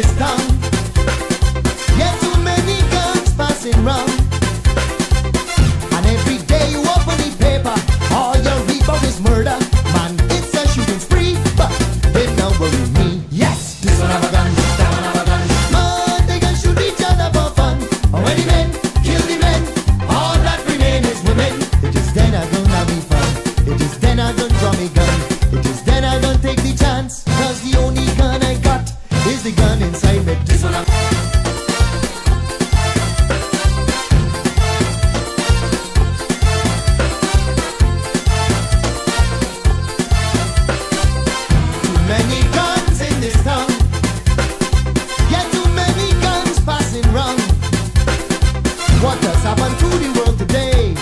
this town. Yet too many guns passing round. And every day you open the paper, all you read about is murder. Man, it's a shooting spree, but they don't worry me. Yes, this one have a gun, that one have a gun. Man, they can shoot each other for fun. And when the men kill the men, all that remain is women. It is then I gonna have me fun. It is then I gonna draw me gun. It is then I gonna take the chance. Cause the only gun I got is the gun inside me. This one too many guns in this town. Yeah, too many guns passing round. What has happened to the world today?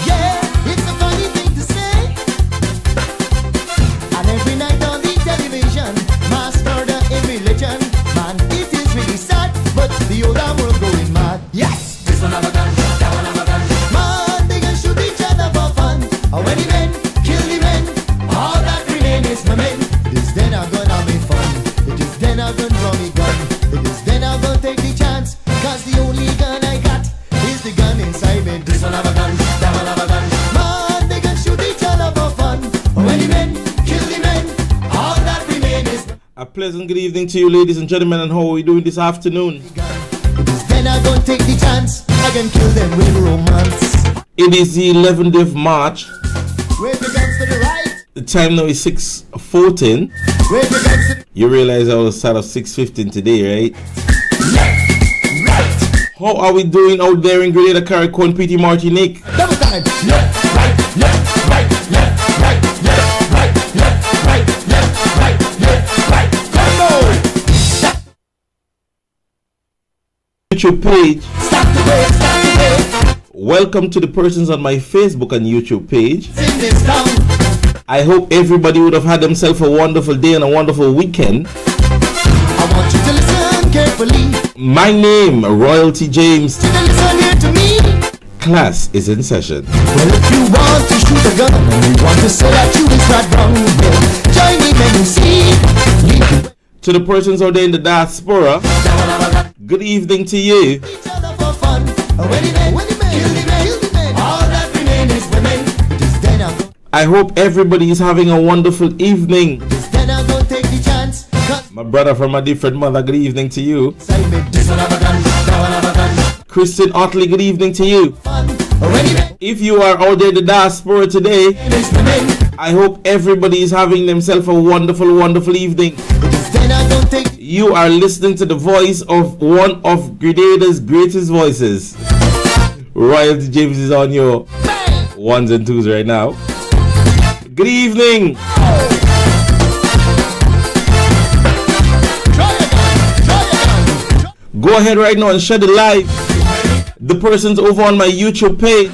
Yeah, it's a funny thing to say. And every night on the television, mass murder in religion. Man, it is really sad, but the older world going mad. Yes, this one have a gun, that one have a gun. Man, they can shoot each other for fun. And when the men kill the men, all that remain is my men. It is then I'm gonna have me fun. It is then I'm gonna draw me gun. It is then I'm gonna take the chance. Cause the only gun I got is the gun inside me. This one have a gun, that one have a gun. Man, they can shoot each other for fun. And when the men kill the men, all that remain is A pleasant good evening to you, ladies and gentlemen, and how are we doing this afternoon? the gun. It is then I'm gonna take the chance. I can kill them with romance. It is the 11th of March. Wave your guns to the right. The time now is 6:14. Wave your guns to the You realize I was start of 6:15 today, right? left, right. How are we doing out there in Grenada, Carriacou, and Petite Martinique? Double time. Left, right, left, right, left, right, left, right, left, right, left, right, left, right. Combo. YouTube page. Stop the wave, stop the wave. Welcome to the persons on my Facebook and YouTube page. In this town. I hope everybody would have had themselves a wonderful day and a wonderful weekend. I want you to listen carefully. My name, Royalty James. You to listen here to me. Class is in session. Well, if you want to shoot a gun and you want to say that you is not wrong, well, join me when you see. Lead the To the persons out there in the diaspora, good evening to you. each other for fun. And when the men kill the men, all that remain is women. It is then I'm gonna, I hope everybody is having a wonderful evening. it is then I'm gonna take the chance. Cause My brother from a different mother, good evening to you. side me, this one have a gun, that one have a gun. Christian Otley, good evening to you. Fun. And when the men If you are out there in the diaspora today, is women, I hope everybody is having themselves a wonderful, wonderful evening. it is then I'm gonna take. You are listening to the voice of one of Grenada's greatest voices. Royalty James is on your Bang! ones and twos right now. Good evening. Try again, try again. Go ahead right now and share the live. The persons over on my YouTube page.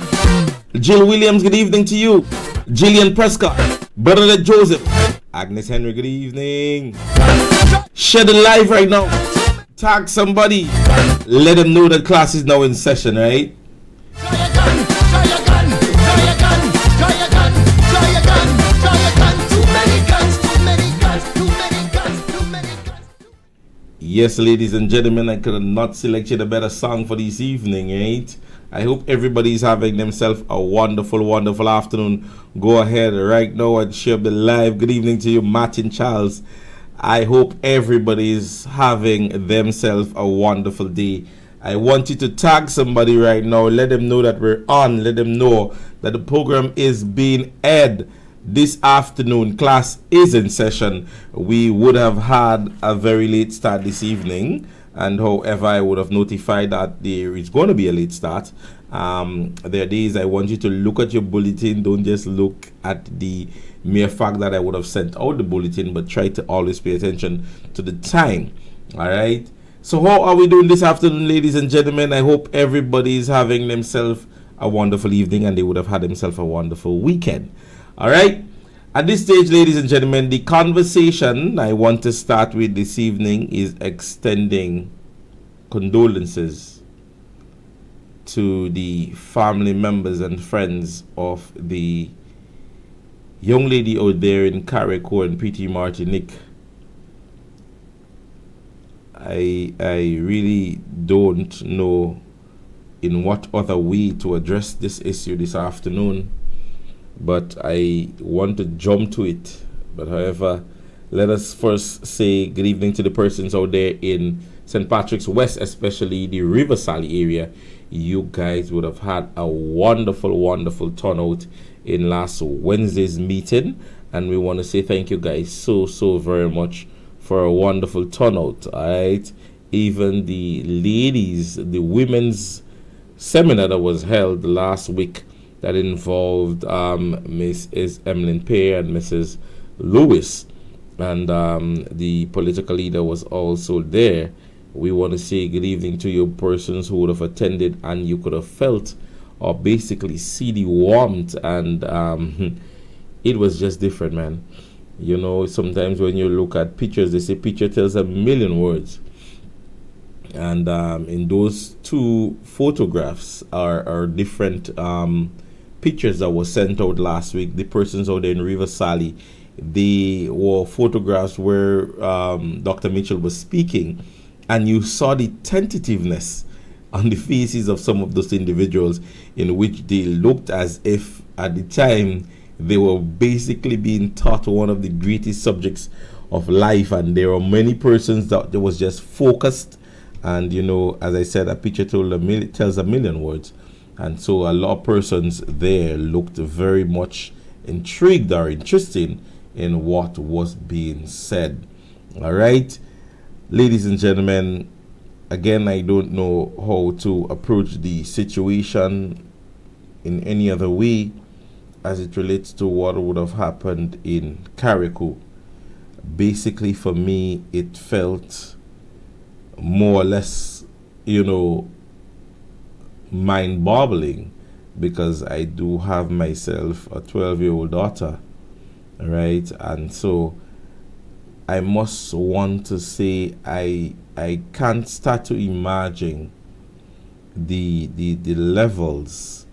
Jill Williams, good evening to you. Jillian Prescott, Bernadette Joseph, Agnes Henry, good evening. Share the live right now. Tag somebody. Let them know that class is now in session, right? Try again, try again, try again, try again, try again, try again. Too many guns, too many guns, too many guns, too many guns. Yes, ladies and gentlemen, I could not select a better song for this evening, right? I hope everybody's having themselves a wonderful, wonderful afternoon. Go ahead right now and share the live. Good evening to you, Martin Charles. I hope everybody's having themselves a wonderful day. I want you to tag somebody right now. Let them know that we're on. Let them know that the program is being aired this afternoon. Class is in session. We would have had a very late start this evening, and however I would have notified that there is going to be a late start. There are days I want you to look at your bulletin. Don't just look at the mere fact that I would have sent out the bulletin, but try to always pay attention to the time. All right. So how are we doing this afternoon, ladies and gentlemen? I hope everybody is having themselves a wonderful evening and they would have had themselves a wonderful weekend. All right. At this stage, ladies and gentlemen, the conversation I want to start with this evening is extending condolences to the family members and friends of the young lady out there in Carriacou and Petite Martinique I really don't know in what other way to address this issue this afternoon, but I want to jump to it. But however, let us first say good evening to the persons out there in St. Patrick's West, especially the River Sally area. You guys would have had a wonderful, wonderful turnout in last Wednesday's meeting, and we want to say thank you guys so very much for a wonderful turnout. All right, even the ladies, the women's seminar that was held last week that involved Mrs. Emmeline Pear and Mrs. Lewis, and the political leader was also there. We want to say good evening to you persons who would have attended, and you could have felt or basically see the warmth, and it was just different, man. You know, sometimes when you look at pictures, they say picture tells a million words. And in those two photographs are different pictures that were sent out last week. The persons out there in River Sally, they were photographs where Dr. Mitchell was speaking, and you saw the tentativeness on the faces of some of those individuals, in which they looked as if at the time they were basically being taught one of the greatest subjects of life, and there were many persons that was just focused. And you know, as I said, a picture tells a million words, and so a lot of persons there looked very much intrigued or interested in what was being said. All right, ladies and gentlemen, again, I don't know how to approach the situation in any other way as it relates to what would have happened in Carriacou. Basically, for me, it felt more or less, you know, mind-boggling, because I do have myself a 12-year-old daughter, right? And so I must want to say I can't start to imagine the levels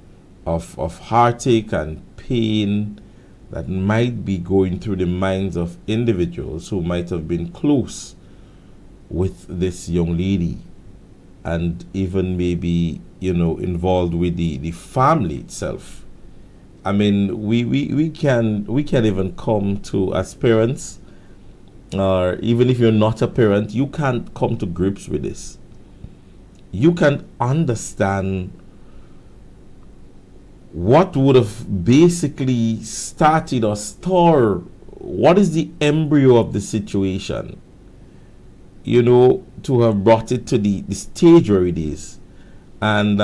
of heartache and pain that might be going through the minds of individuals who might have been close with this young lady, and even maybe, you know, involved with the family itself. I mean, we can even come to, as parents, or even if you're not a parent, you can't come to grips with this. You can understand what would have basically started or started, what is the embryo of the situation, you know, to have brought it to the stage where it is, and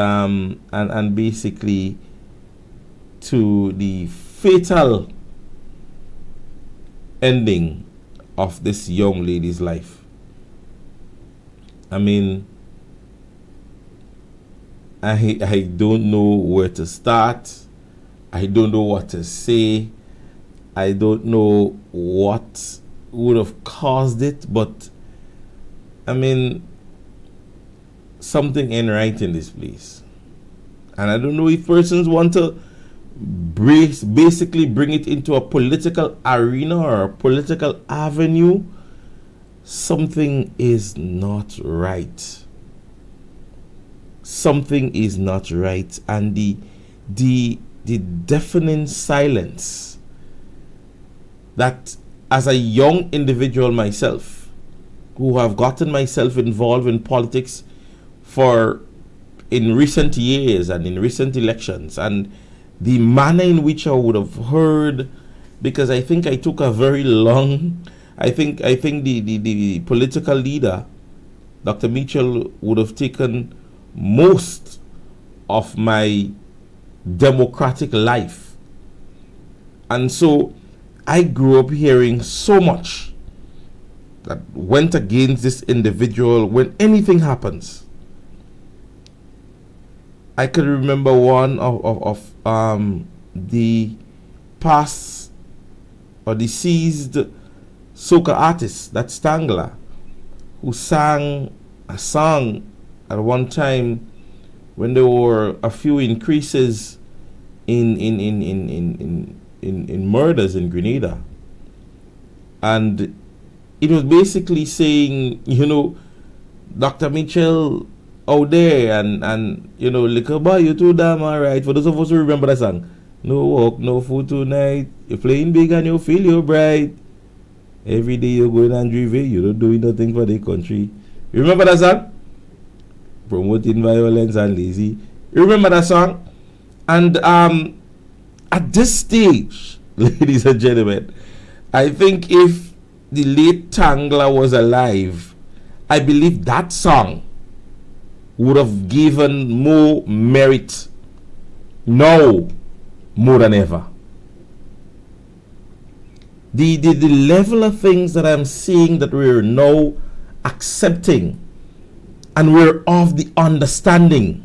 basically to the fatal ending of this young lady's life. I mean, I don't know where to start. I don't know what to say. I don't know what would have caused it, but I mean, something ain't right in this place. And I don't know if persons want to basically bring it into a political arena or a political avenue. Something is not right. Something is not right. And the deafening silence that, as a young individual myself, who have gotten myself involved in politics in recent years and in recent elections, and the manner in which I would have heard, because I think I took a very long, I think the political leader, Dr. Mitchell, would have taken most of my democratic life. And so I grew up hearing so much that went against this individual when anything happens. I could remember one of the past or deceased soca artist, that's Stangler, who sang a song at one time when there were a few increases in murders in Grenada. And it was basically saying, you know, Dr. Mitchell out there and you know, little boy, you too damn alright. For those of us who remember that song, no work, no food tonight. You're playing big and you feel you're bright. Every day you're going and driving, you don't do nothing for the country. You remember that song? Promoting violence and lazy. You remember that song? And at this stage, ladies and gentlemen, I think if the late Tangler was alive, I believe that song would have given more merit now more than ever. The level of things that I'm seeing that we're now accepting, and we're of the understanding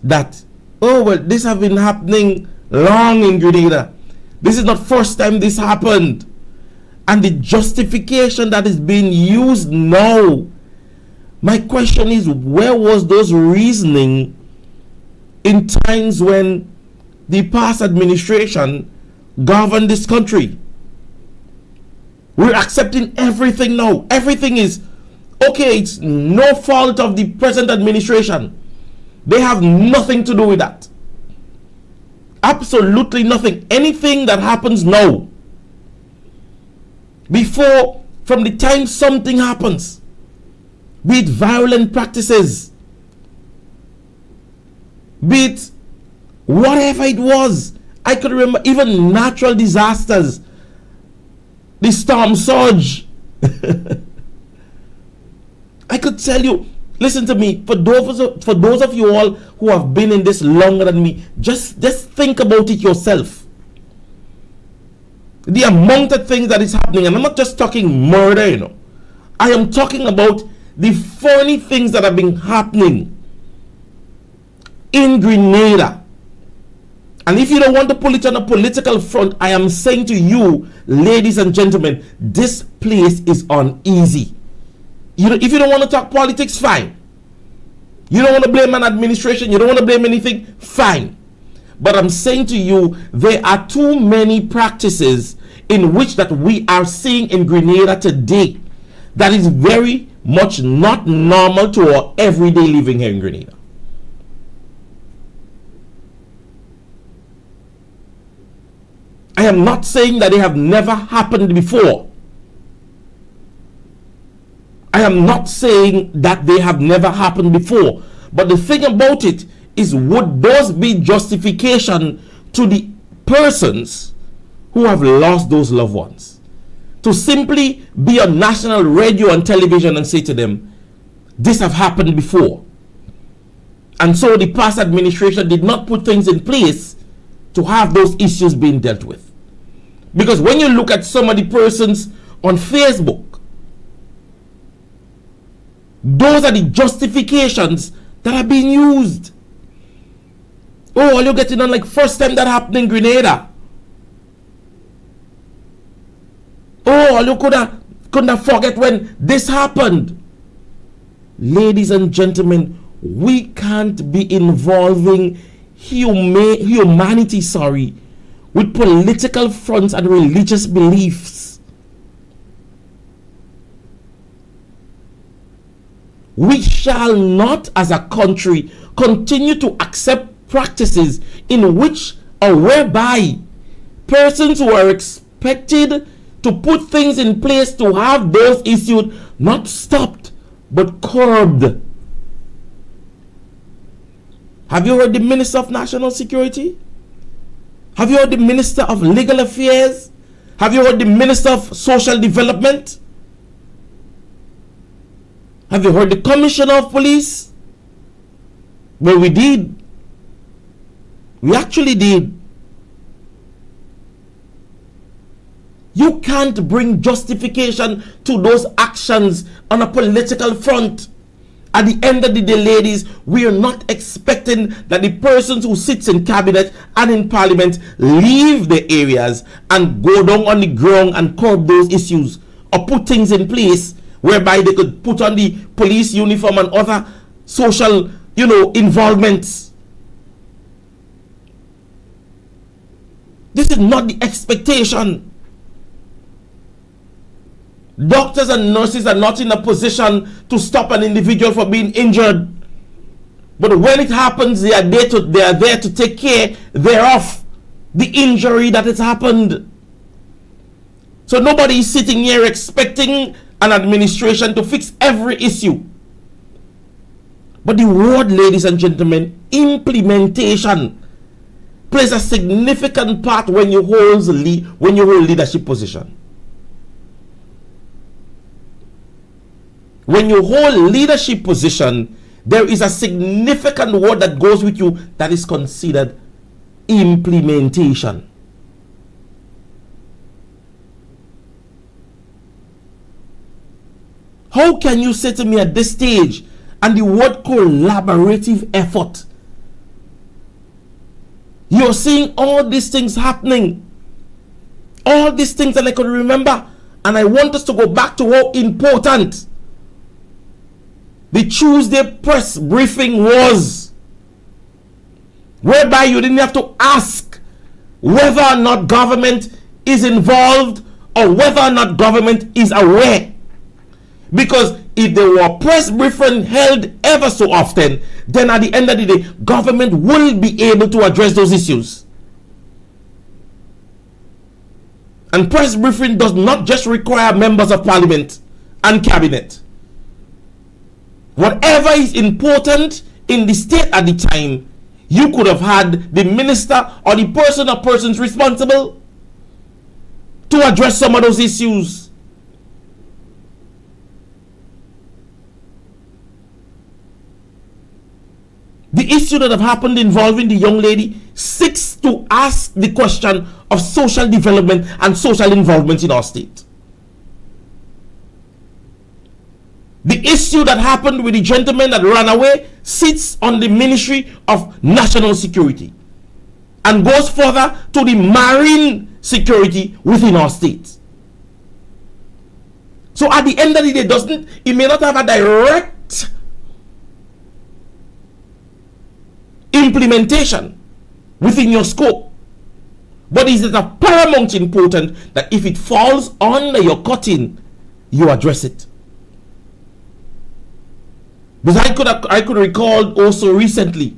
that, oh well, this have been happening long in Grenada. This is not first time this happened. And the justification that is being used now, my question is, where was those reasoning in times when the past administration governed this country? We're accepting everything now. Everything is okay. It's no fault of the present administration. They have nothing to do with that. Absolutely nothing. Anything that happens now, before, from the time something happens, be it violent practices, be it whatever it was, I could remember even natural disasters, the storm surge. I could tell you, listen to me, for those of you all who have been in this longer than me, just think about it yourself. The amount of things that is happening, and I'm not just talking murder, you know. I am talking about the funny things that have been happening in Grenada. And if you don't want to pull it on a political front, I am saying to you, ladies and gentlemen, this place is uneasy. If you don't want to talk politics, fine. You don't want to blame an administration, you don't want to blame anything, fine. But I'm saying to you, there are too many practices in which that we are seeing in Grenada today that is very much not normal to our everyday living here in Grenada. I am not saying that they have never happened before. I am not saying that they have never happened before. But the thing about it is, would those be justification to the persons who have lost those loved ones? To simply be on national radio and television and say to them, this have happened before. And so the past administration did not put things in place to have those issues being dealt with. Because when you look at some of the persons on Facebook, those are the justifications that are being used. Oh, are you getting on like first time that happened in Grenada? Oh, you couldn't forget when this happened. Ladies and gentlemen, we can't be involving humanity, with political fronts and religious beliefs. We shall not, as a country, continue to accept practices in which or whereby persons who are expected to put things in place to have those issues not stopped but curbed. Have you heard the Minister of National Security? Have you heard the Minister of Legal Affairs? Have you heard the Minister of Social Development? Have you heard the Commissioner of Police? Well, we did. We actually did. You can't bring justification to those actions on a political front. At the end of the day, ladies, we are not expecting that the persons who sits in cabinet and in parliament leave the areas and go down on the ground and curb those issues or put things in place whereby they could put on the police uniform and other social, involvements. This is not the expectation. Doctors and nurses are not in a position to stop an individual from being injured. But when it happens, they are there to take care thereof, the injury that has happened. So nobody is sitting here expecting an administration to fix every issue. But the word, ladies and gentlemen, implementation plays a significant part when you hold leadership position. When you hold leadership position, there is a significant word that goes with you that is considered implementation. How can you say to me at this stage, and the word collaborative effort, you're seeing all these things happening, all these things that I could remember, and I want us to go back to how important the Tuesday press briefing was, whereby you didn't have to ask whether or not government is involved or whether or not government is aware. Because if there were press briefing held ever so often, then at the end of the day, government will be able to address those issues. And press briefing does not just require members of parliament and cabinet. Whatever is important in the state at the time, you could have had the minister or the person or persons responsible to address some of those issues. The issue that have happened involving the young lady seeks to ask the question of social development and social involvement in our state. The issue that happened with the gentleman that ran away sits on the Ministry of National Security and goes further to the marine security within our state. So at the end of the day, it may not have a direct implementation within your scope, but is it of paramount importance that if it falls under your cutting, you address it. Because I could recall also recently,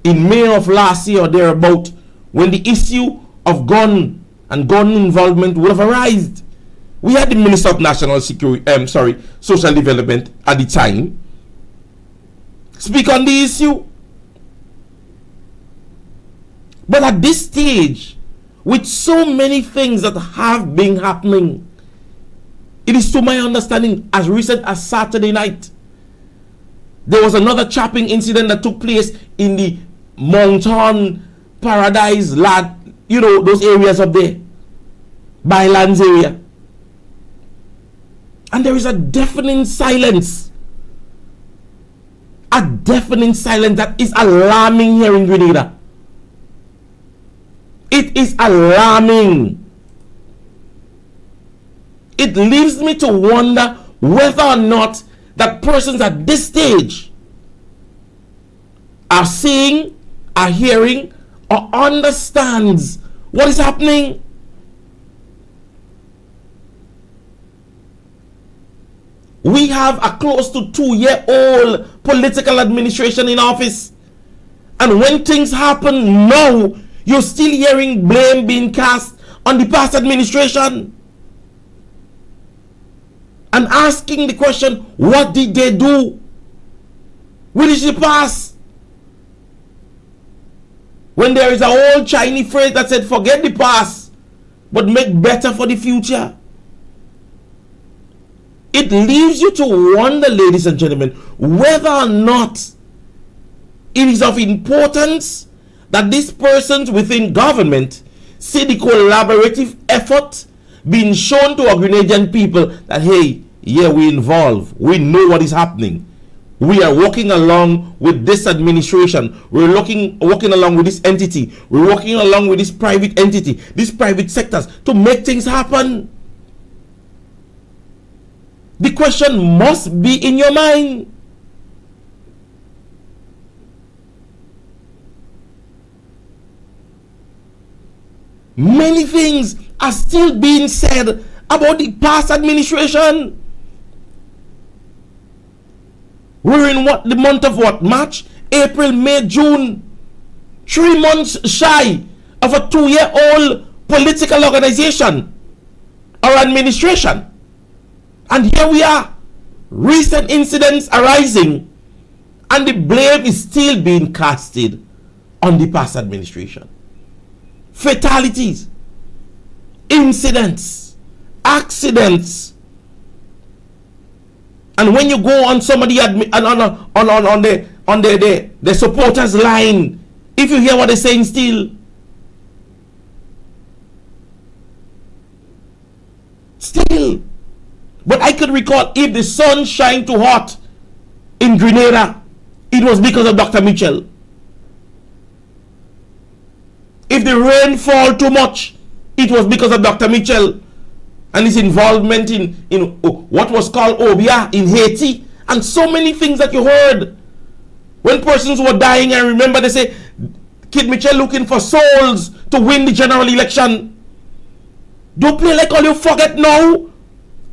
in May of last year or thereabout, when the issue of gun and gun involvement would have arisen. We had the Minister of National Security, Social Development at the time, speak on the issue. But at this stage, with so many things that have been happening, it is to my understanding, as recent as Saturday night, there was another chopping incident that took place in the Mountain Paradise, those areas up there, Bylands area. And there is a deafening silence. A deafening silence that is alarming here in Grenada. It is alarming. It leaves me to wonder whether or not that persons at this stage are seeing, are hearing, or understands what is happening. We have a close to 2-year-old political administration in office. And when things happen now, you're still hearing blame being cast on the past administration. And asking the question, what did they do? What is the past? When there is an old Chinese phrase that said, forget the past, but make better for the future. It leaves you to wonder, ladies and gentlemen, whether or not it is of importance that these persons within government see the collaborative effort being shown to our Grenadian people that, hey, yeah, we're involved. We know what is happening. We are walking along with this administration. We're walking along with this entity. We're walking along with this private entity, these private sectors to make things happen. The question must be in your mind. Many things are still being said about the past administration. We're in what, the month of what? March, April, May, June. 3 months shy of a 2-year-old political organization or administration. And here we are. Recent incidents arising, and the blame is still being casted on the past administration. Fatalities, incidents, accidents. And when you go on somebody on the supporters line, if you hear what they're saying still but I could recall, if the sun shine too hot in Grenada, it was because of Dr. Mitchell. If the rain fall too much, it was because of Dr. Mitchell and his involvement in what was called Obia in Haiti, and so many things that you heard. When persons were dying, I remember they say, Kid Mitchell looking for souls to win the general election. Don't play like all you forget now.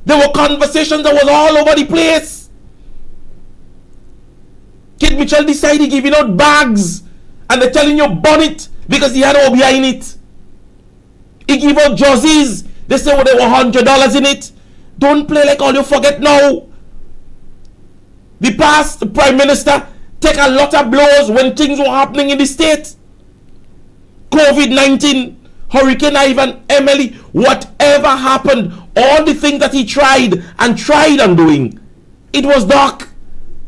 There were conversations that was all over the place. Kid Mitchell decided giving out bags, and they're telling you burn it because he had OBI in it. He gave out jerseys. They say there were $100 in it. Don't play like all you forget now. The past Prime Minister take a lot of blows when things were happening in the state. COVID-19, Hurricane Ivan, Emily, whatever happened, all the things that he tried on doing, it was dark.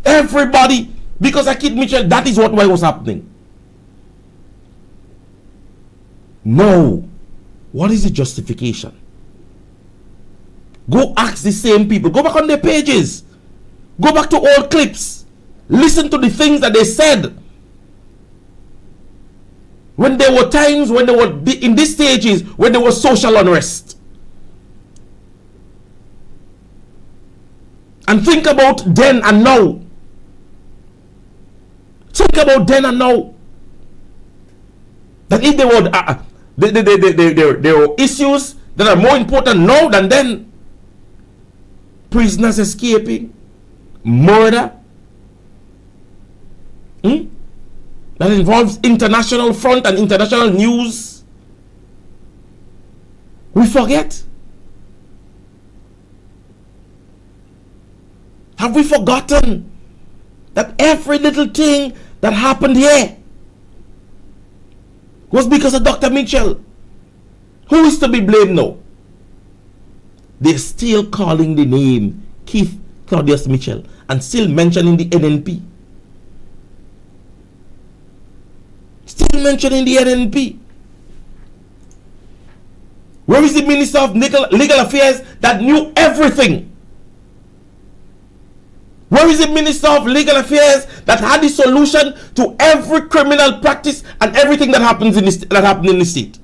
Everybody, because of Kid Mitchell, that is what was happening. No. What is the justification? Go ask the same people. Go back on their pages. Go back to old clips. Listen to the things that they said. When there were times when they were in these stages when there was social unrest. And think about then and now. Think about then and now. That if there were issues that are more important now than then. Prisoners escaping, murder, that involves international front and international news. We forget. Have we forgotten that every little thing that happened here was because of Dr. Mitchell? Who is to be blamed now? They're still calling the name Keith Claudius Mitchell and still mentioning the NNP. Still mentioning the NNP. Where is the Minister of Legal Affairs that knew everything? Where is the Minister of Legal Affairs that had the solution to every criminal practice and everything that happened in the state?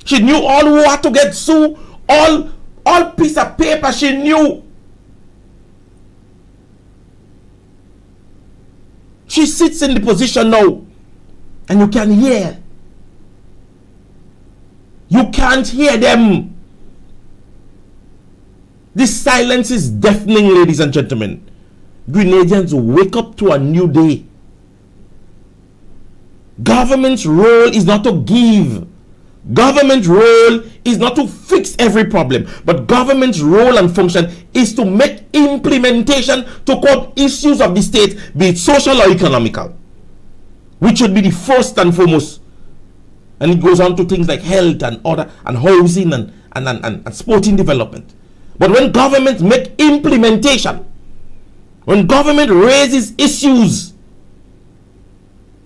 She knew all who had to get sued, all piece of paper she knew. She sits in the position now, and you can hear. You can't hear them. This silence is deafening, ladies and gentlemen. Grenadians, wake up to a new day. Government's role is not to give. Government's role is not to fix every problem, but government's role and function is to make implementation to curb issues of the state, be it social or economical, which should be the first and foremost. And it goes on to things like health and order and housing and sporting development. But when government make implementation, when government raises issues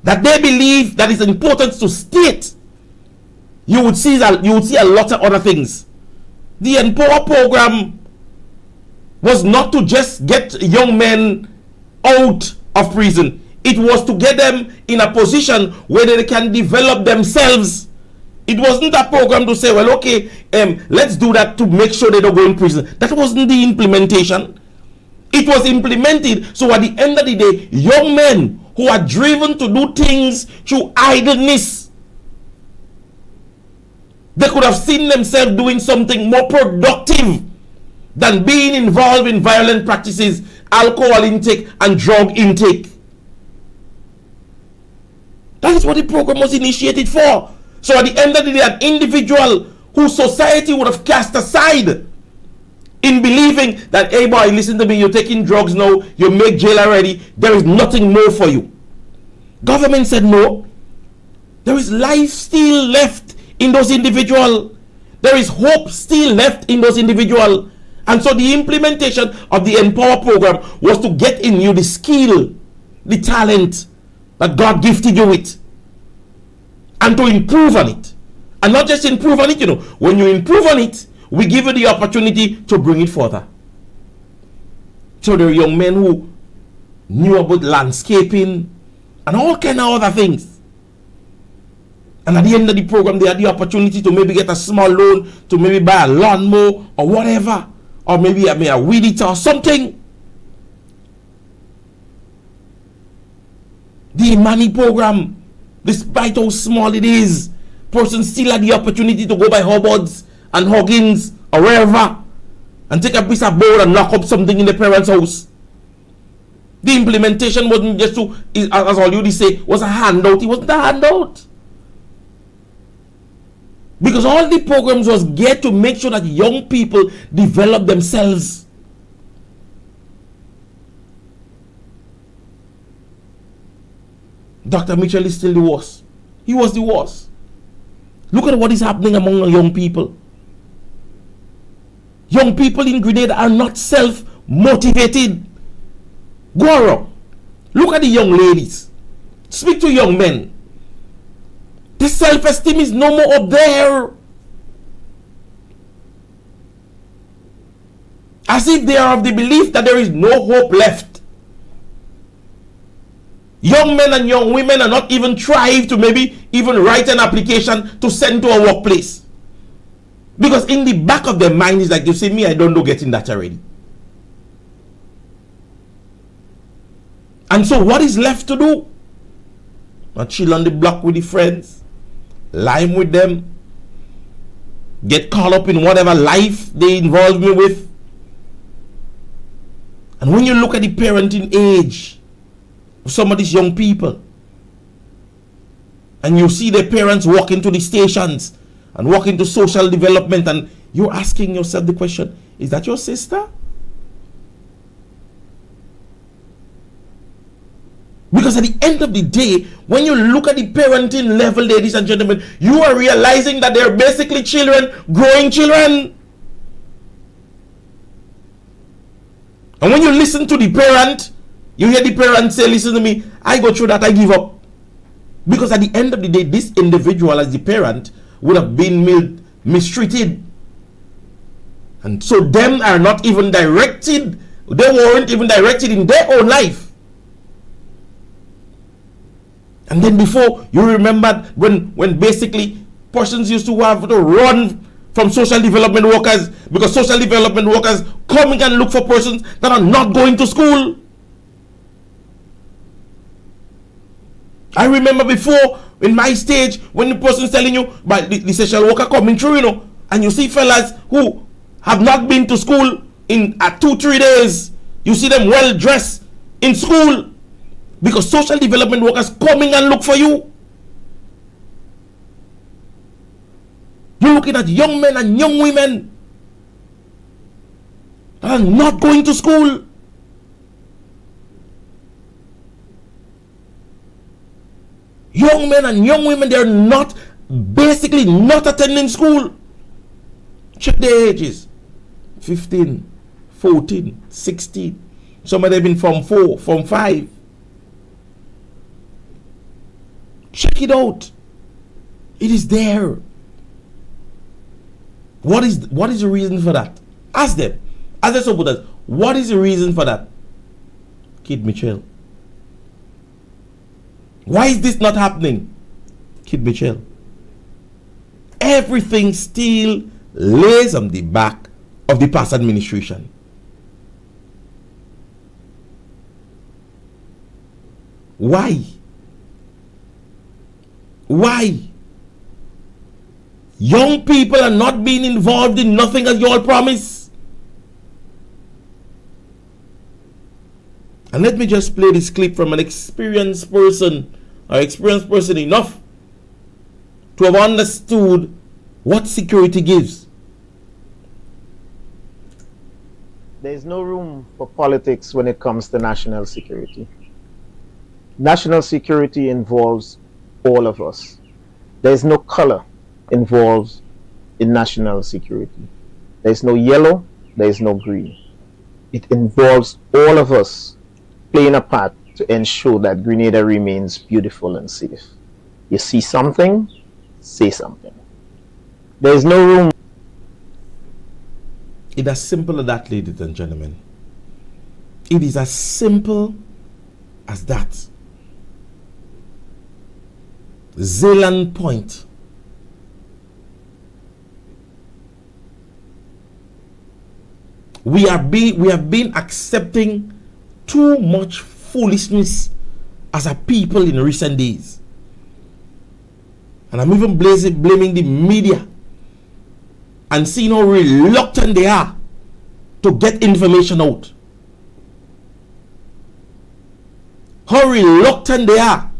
that they believe that is important to state, you would see a lot of other things. The Empower program was not to just get young men out of prison. It was to get them in a position where they can develop themselves. It wasn't a program to say, well, okay, let's do that to make sure they don't go in prison. That wasn't the implementation. It was implemented so at the end of the day, young men who are driven to do things through idleness, They could have seen themselves doing something more productive than being involved in violent practices, alcohol intake, and drug intake. That is what the program was initiated for. So at the end of the day, an individual who society would have cast aside in believing that, hey boy, listen to me, you're taking drugs now, you make jail already, there is nothing more for you. Government said no. There is life still left in those individuals. There is hope still left in those individuals. And so the implementation of the Empower program was to get in you the skill, the talent that God gifted you with, and to improve on it. And not just improve on it, you know. When you improve on it, we give you the opportunity to bring it further. So there are young men who knew about landscaping and all kind of other things. And at the end of the program, they had the opportunity to maybe get a small loan to maybe buy a lawnmower or whatever. Or maybe a weed eater or something. The Imani program, despite how small it is, persons still had the opportunity to go by Hubbards and Huggins or wherever and take a piece of board and knock up something in the parents' house. The implementation wasn't just to, as all you say, was a handout. It wasn't a handout. Because all the programs was geared to make sure that young people develop themselves. Dr. Mitchell is still the worst. He was the worst. Look at what is happening among young people. Young people in Grenada are not self-motivated. Go around. Look at the young ladies. Speak to young men. The self-esteem is no more up there. As if they are of the belief that there is no hope left. Young men and young women are not even trying to maybe even write an application to send to a workplace. Because in the back of their mind is like, you see me, I don't know getting that already. And so what is left to do? Not chill on the block with the friends, lime with them, get caught up in whatever life they involve me with. And when you look at the parenting age of some of these young people, and you see their parents walk into the stations and walk into social development, and you're asking yourself the question, is that your sister? Because at the end of the day, when you look at the parenting level, ladies and gentlemen, you are realizing that they're basically children, growing children. And when you listen to the parent, you hear the parent say, listen to me, I go through that, I give up. Because at the end of the day, this individual as the parent would have been mistreated. And so them are not even directed, they weren't even directed in their own life. And then before, you remember when basically persons used to have to run from social development workers because social development workers coming and look for persons that are not going to school. I remember before in my stage when the person's telling you about the social worker coming through, you know, and you see fellas who have not been to school in 2-3 days. You see them well dressed in school. Because social development workers coming and look for you. You're looking at young men and young women that are not going to school. Young men and young women, they're not, basically not attending school. Check their ages. 15, 14, 16. Some of them been from 4, from 5. Check it out. It is there. What is the reason for that? Ask them. Ask the supporters. What is the reason for that? Kid Mitchell. Why is this not happening? Kid Mitchell. Everything still lays on the back of the past administration. Why? Why? Young people are not being involved in nothing as you all promise. And let me just play this clip from an experienced person, or experienced person enough to have understood what security gives. There is no room for politics when it comes to national security. National security involves all of us. There is no color involved in national security. There is no yellow, there is no green. It involves all of us playing a part to ensure that Grenada remains beautiful and safe. You see something, say something. There is no room. It's as simple as that, ladies and gentlemen. It is as simple as that. Zealand Point. We have been accepting too much foolishness as a people in recent days. And I'm even blaming the media and seeing how reluctant they are to get information out. How reluctant they are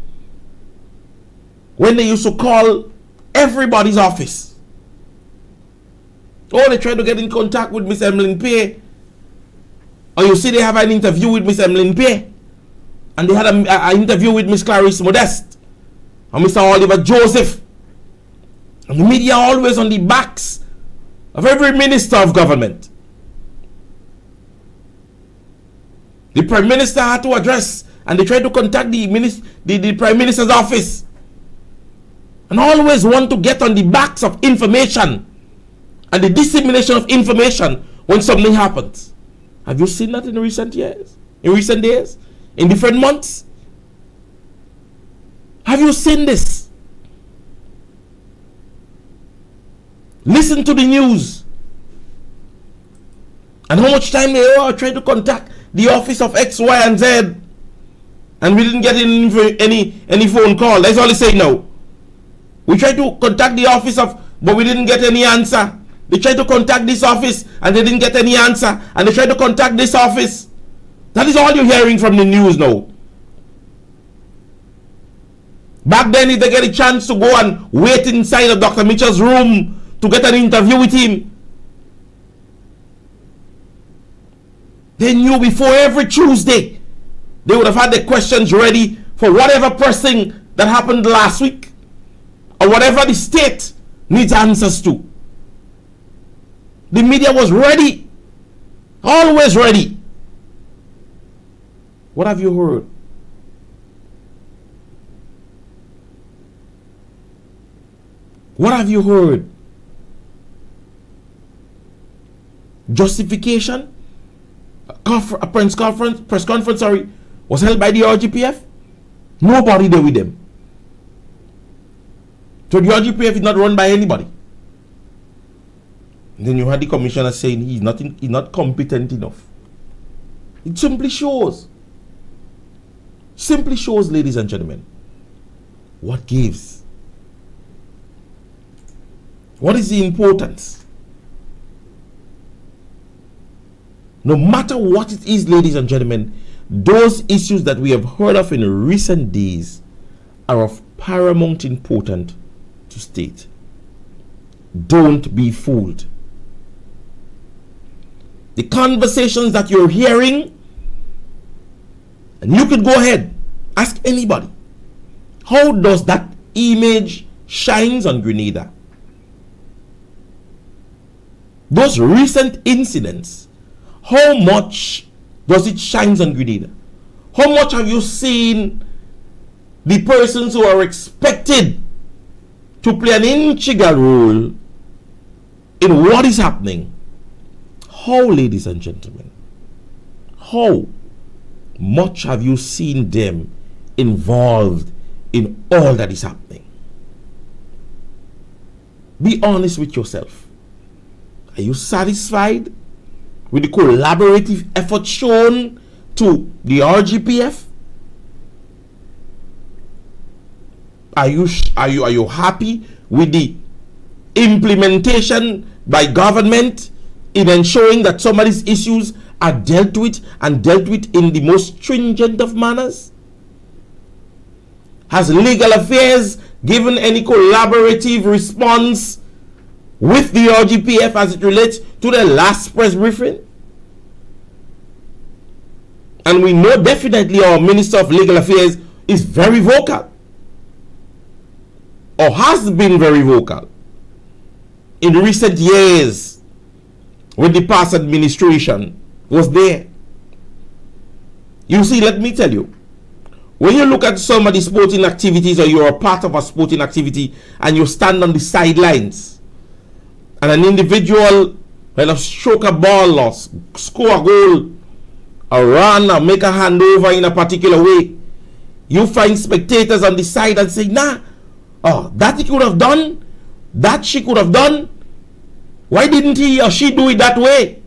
when they used to call everybody's office. Oh, they try to get in contact with Miss Emmeline Pay. Or you see they have an interview with Miss Emmeline Pay. And they had an interview with Miss Clarice Modeste. And Mr. Oliver Joseph. And the media always on the backs of every minister of government. The Prime Minister had to address, and they tried to contact the Prime Minister's office. And always want to get on the backs of information and the dissemination of information when something happens. Have you seen that in recent years? In recent days? In different months? Have you seen this? Listen to the news. And how much time they are trying to contact the office of X, Y, and Z. And we didn't get any phone call. That's all they say now. We tried to contact the office of, but we didn't get any answer. They tried to contact this office and they didn't get any answer. And they tried to contact this office. That is all you're hearing from the news now. Back then, if they get a chance to go and wait inside of Dr. Mitchell's room to get an interview with him, they knew before every Tuesday they would have had the questions ready for whatever person that happened last week or whatever the state needs answers to. The media was ready, always ready. What have you heard? What have you heard? Justification? A press conference, was held by the RGPF? Nobody there with them. So the RGPF is not run by anybody. And then you had the commissioner saying he's not competent enough. It simply shows, ladies and gentlemen, what gives. What is the importance? No matter what it is, ladies and gentlemen, those issues that we have heard of in recent days are of paramount importance to state. Don't be fooled. The conversations that you're hearing, and you could go ahead, ask anybody, how does that image shines on Grenada? Those recent incidents, how much does it shine on Grenada? How much have you seen the persons who are expected to play an integral role in what is happening? How, ladies and gentlemen, how much have you seen them involved in all that is happening? Be honest with yourself. Are you satisfied with the collaborative effort shown to the RGPF? Are you happy with the implementation by government in ensuring that somebody's issues are dealt with and dealt with in the most stringent of manners? Has legal affairs given any collaborative response with the RGPF as it relates to the last press briefing? And we know definitely our Minister of Legal Affairs is very vocal, or has been very vocal in recent years when the past administration was there. You see, let me tell you, when you look at some of the sporting activities, or you're a part of a sporting activity and you stand on the sidelines and an individual will stroke a ball or score a goal or run or make a handover in a particular way, you find spectators on the side and say, nah, oh, that he could have done, that she could have done. Why didn't he or she do it that way?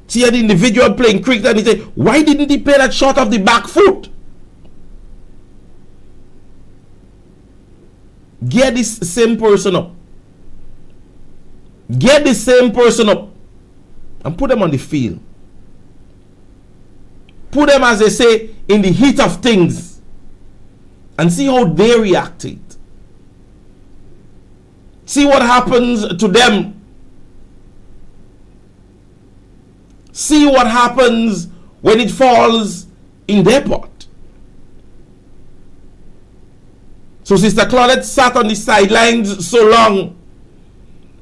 See an individual playing cricket and he say, why didn't he play that shot off the back foot? Get this same person up. Get the same person up and put them on the field. Put them, as they say, in the heat of things and see how they react to it. See what happens to them. See what happens when it falls in their pot. So Sister Claudette sat on the sidelines so long.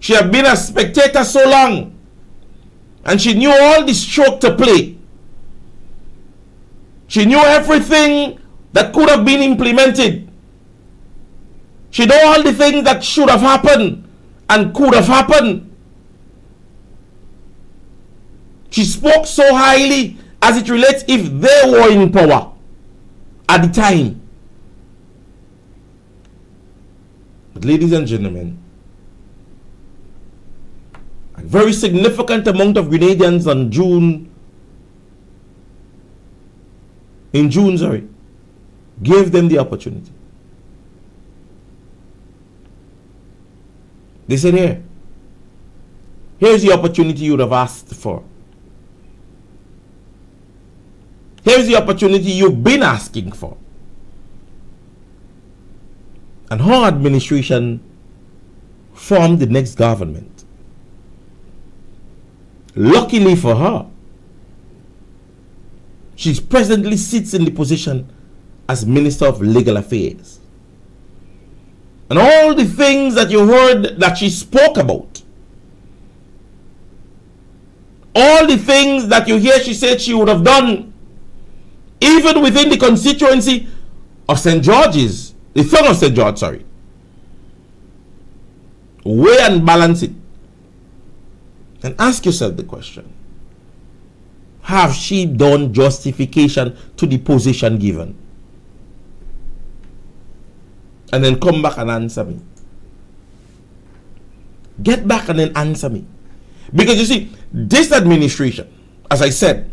She had been a spectator so long. And she knew all the stroke to play. She knew everything that could have been implemented. She knew all the things that should have happened and could have happened. She spoke so highly as it relates if they were in power at the time. But ladies and gentlemen, a very significant amount of Grenadians in June, gave them the opportunity. They said, here's the opportunity you would have asked for. Here's the opportunity you've been asking for. And her administration formed the next government. Luckily for her, she presently sits in the position as Minister of Legal Affairs. And all the things that you heard that she spoke about, all the things that you hear she said she would have done, even within the constituency of St. George's, the son of St. George, weigh and balance it. And ask yourself the question, have she done justification to the position given? And then come back and answer me. Get back and then answer me. Because you see, this administration, as I said,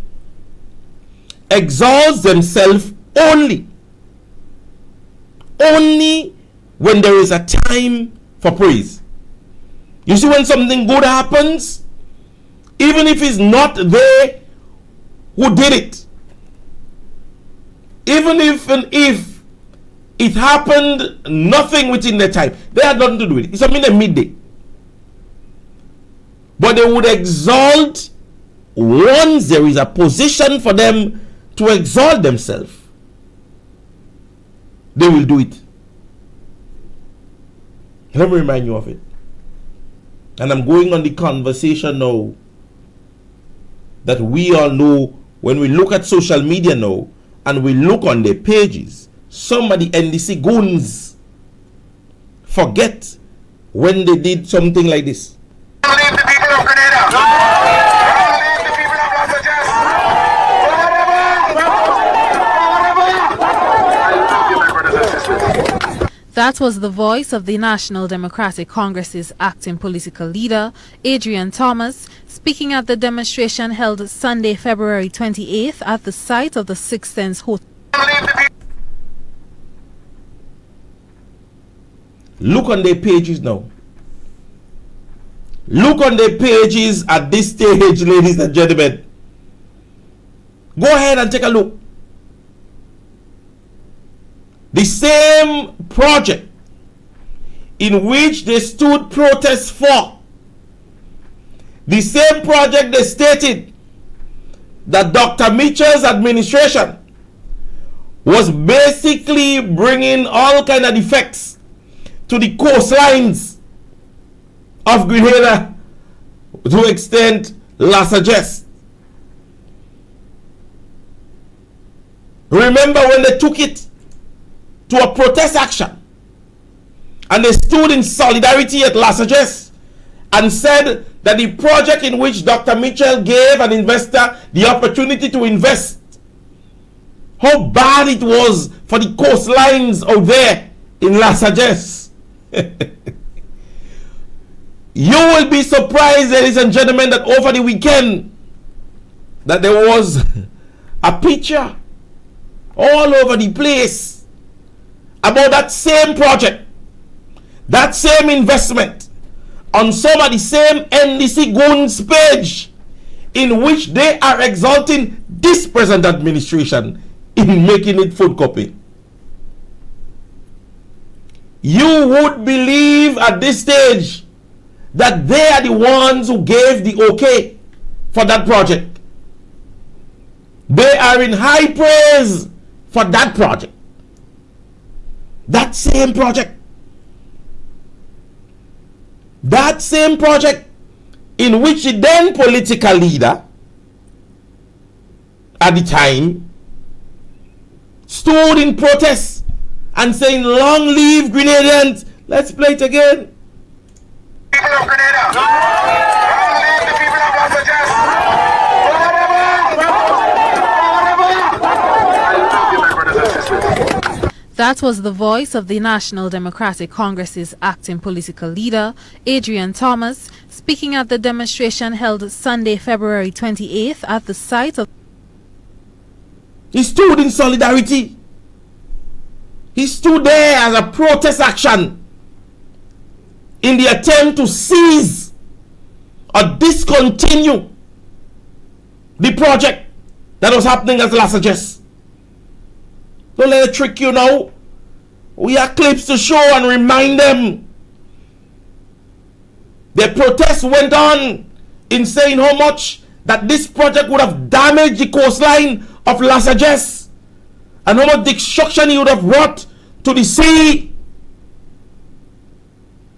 exalts themselves only when there is a time for praise. You see, when something good happens, even if it's not they who did it, even if it happened nothing within the time, they had nothing to do with it. It's something at midday. But they would exalt once there is a position for them to exalt themselves. They will do it. Let me remind you of it. And I'm going on the conversation now that we all know when we look at social media now and we look on their pages, some of the NDC goons forget when they did something like this. Leave the people of Grenada. Leave the people of Los Angeles. That was the voice of the National Democratic Congress's acting political leader, Adrian Thomas, speaking at the demonstration held Sunday, February 28th at the site of the Sixth Sense Hotel. Look on their pages now. Look on their pages at this stage, ladies and gentlemen. Go ahead and take a look. The same project in which they stood protest for, the same project they stated that Dr. Mitchell's administration was basically bringing all kind of defects to the coastlines of Grenada, to extent La Sagesse. Remember when they took it to a protest action and they stood in solidarity at La Sagesse and said that the project in which Dr. Mitchell gave an investor the opportunity to invest, how bad it was for the coastlines out there in La Sagesse. You will be surprised, ladies and gentlemen, that over the weekend that there was a picture all over the place about that same project, that same investment, on some of the same NDC goons page, in which they are exalting this present administration in making it photocopy. You would believe at this stage that they are the ones who gave the okay for that project. They are in high praise for that project. That same project. That same project in which the then political leader at the time stood in protest and saying, "Long live Grenadians." Let's play it again. People of Grenada, long live the people of La Sagesse. That was the voice of the National Democratic Congress's acting political leader, Adrian Thomas, speaking at the demonstration held Sunday, February 28th at the site of... He stood in solidarity. He stood there as a protest action in the attempt to seize or discontinue the project that was happening at La Sagesse. Don't let it trick you now. We have clips to show and remind them. The protest went on in saying how much that this project would have damaged the coastline of La Sagesse and how much destruction it would have brought to the sea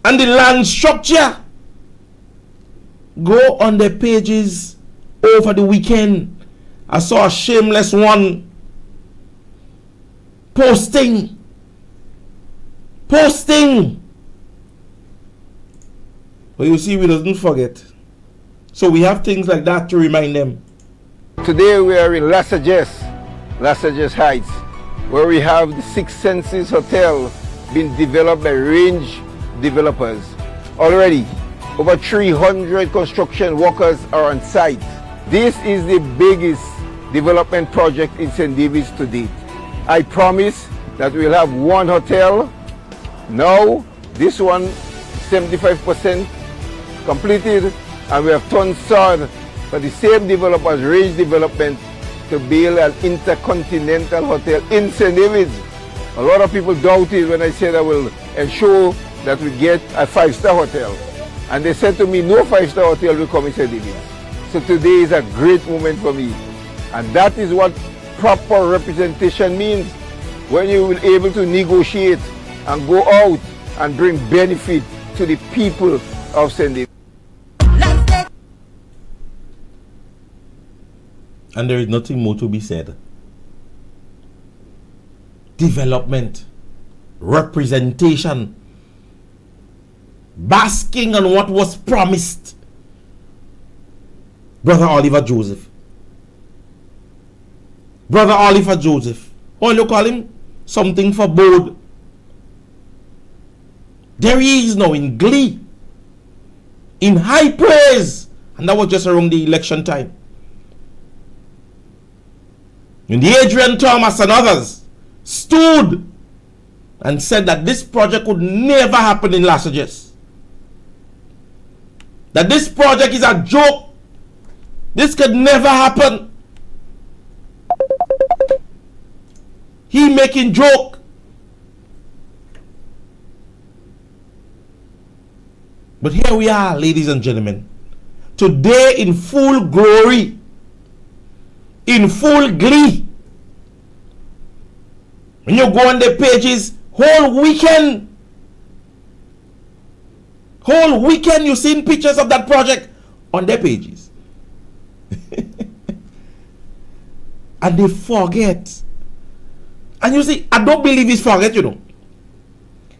and the land structure. Go on their pages over the weekend. I saw a shameless one posting. But you see, we doesn't forget. So we have things like that to remind them. Today we are in La Sagesse Heights, where we have the Six Senses Hotel being developed by Range Developers. Already, over 300 construction workers are on site. This is the biggest development project in St. David's to date. I promise that we'll have one hotel. Now, this one, 75% completed, and we have turned sod for the same developers, Range Development, to build an intercontinental hotel in St. David's. A lot of people doubted when I said I will ensure that we get a 5-star hotel. And they said to me, no 5-star hotel will come in St. David's. So today is a great moment for me. And that is what proper representation means, when you will be able to negotiate and go out and bring benefit to the people of St. David's. And there is nothing more to be said. Development, representation, basking on what was promised. Brother Oliver Joseph. What do you call him? Something for bold. There he is now in glee, in high praise. And that was just around the election time. When the Adrian Thomas and others stood and said that this project would never happen in Lassages. That this project is a joke. This could never happen. He making joke. But here we are, ladies and gentlemen. Today in full glory. In full glee. When you go on the pages, whole weekend you seen pictures of that project on their pages. And they forget. And you see, I don't believe it's forget, you know.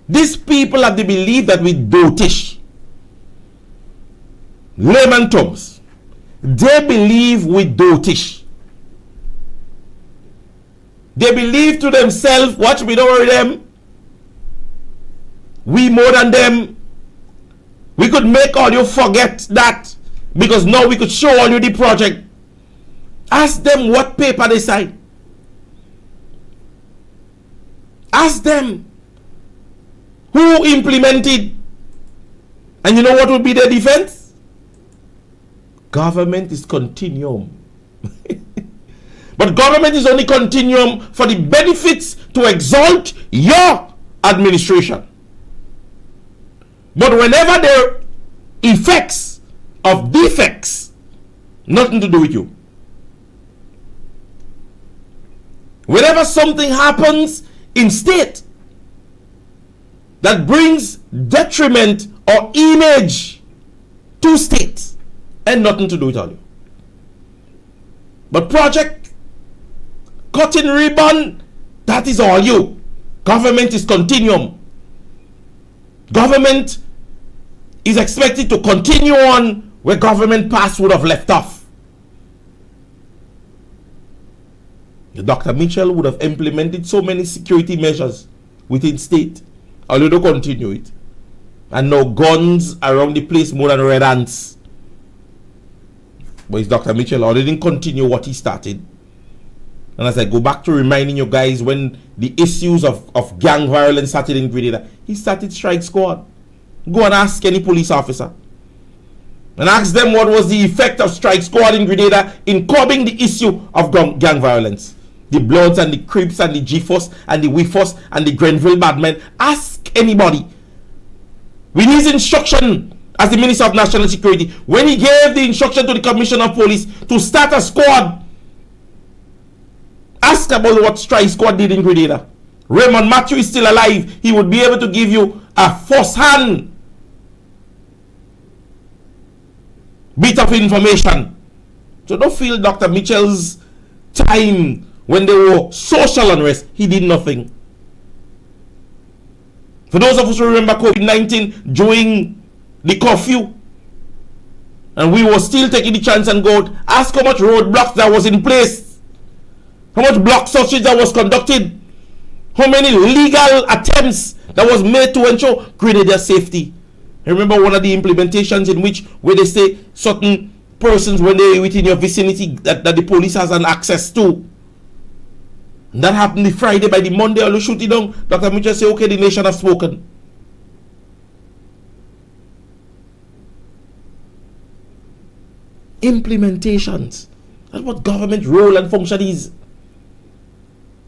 These people have the belief that we dotish. Layman terms. They believe we dotish. They believe to themselves, watch me, don't worry them. We more than them. We could make all you forget that. Because now we could show all you the project. Ask them what paper they signed. Ask them who implemented. And you know what would be their defense? Government is continuum. But government is only continuum for the benefits to exalt your administration. But whenever there are effects of defects, nothing to do with you. Whenever something happens in state that brings detriment or image to state, and nothing to do with all you. But project, cutting ribbon, that is all you. Government is continuum. Government is expected to continue on where government past would have left off. Dr. Mitchell would have implemented so many security measures within state, although they continue it. And now guns around the place more than red ants. But it's Dr. Mitchell already didn't continue what he started. And as I go back to reminding you guys, when the issues of gang violence started in Grenada, he started strike squad. Go and ask any police officer. And ask them what was the effect of strike squad in Grenada in curbing the issue of gang violence. The Bloods and the Crips and the G-Force and the We-Force and the Grenville Badmen. Ask anybody. With his instruction as the Minister of National Security, when he gave the instruction to the Commissioner of Police to start a squad, ask about what strike squad did in Grenada. Raymond Matthew is still alive. He would be able to give you a first-hand bit of information. So don't feel Dr. Mitchell's time when there were social unrest, he did nothing. For those of us who remember COVID-19 during the curfew, and we were still taking the chance and go, ask how much roadblocks that was in place, how much block searches that was conducted, how many legal attempts that was made to ensure Grenadier safety. I remember one of the implementations in which where they say certain persons when they're within your vicinity that the police has an access to. And that happened the Friday. By the Monday, I'll shoot it down. Dr. Mitchell say, okay, the nation has spoken. Implementations. That's what government role and function is.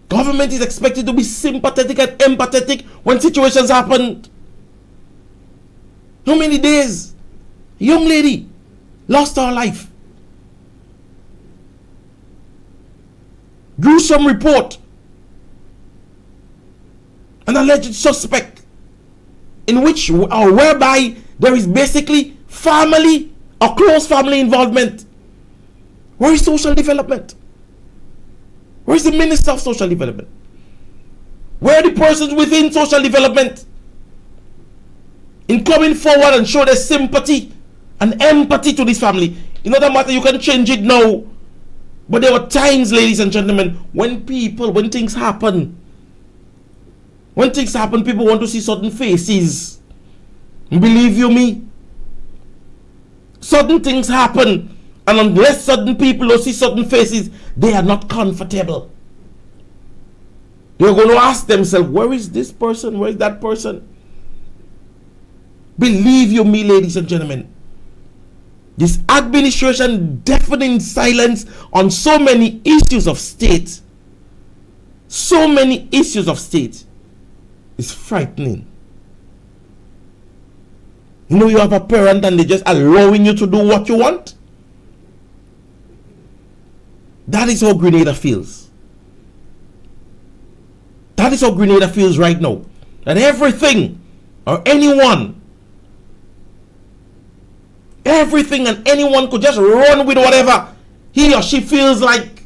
Government is expected to be sympathetic and empathetic when situations happen. How many days? A young lady lost her life. Gruesome report. An alleged suspect in which or whereby there is basically family or close family involvement. Where is social development? Where is the Minister of Social Development? Where are the persons within social development in coming forward and show their sympathy and empathy to this family? In other matter, you can change it now. But there were times, ladies and gentlemen, when things happen, people want to see certain faces. Believe you me, certain things happen, and unless certain people don't see certain faces, they are not comfortable. They're going to ask themselves, where is this person? Where is that person? Believe you me, ladies and gentlemen, this administration deafening silence on so many issues of state, is frightening. You know, you have a parent and they're just allowing you to do what you want. That is how Grenada feels. That is how Grenada feels right now. That everything or anyone, everything and anyone could just run with whatever he or she feels like.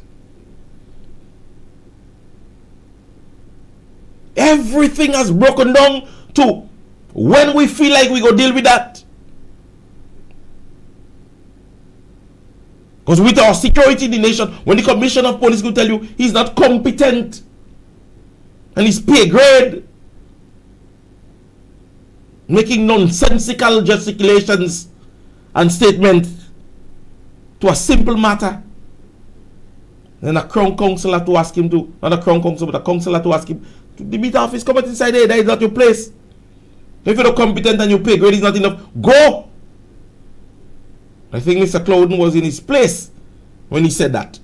Everything has broken down to when we feel like we go deal with that. Because with our security in the nation, when the commissioner of police will tell you he's not competent and his pay grade, making nonsensical gesticulations and statements to a simple matter, then a crown councillor to ask him to, not a crown councillor, but a councillor to ask him to the meet office, come inside there, that is not your place. If you're not competent and your pay grade is not enough, go. I think Mr. Clouden was in his place when he said that.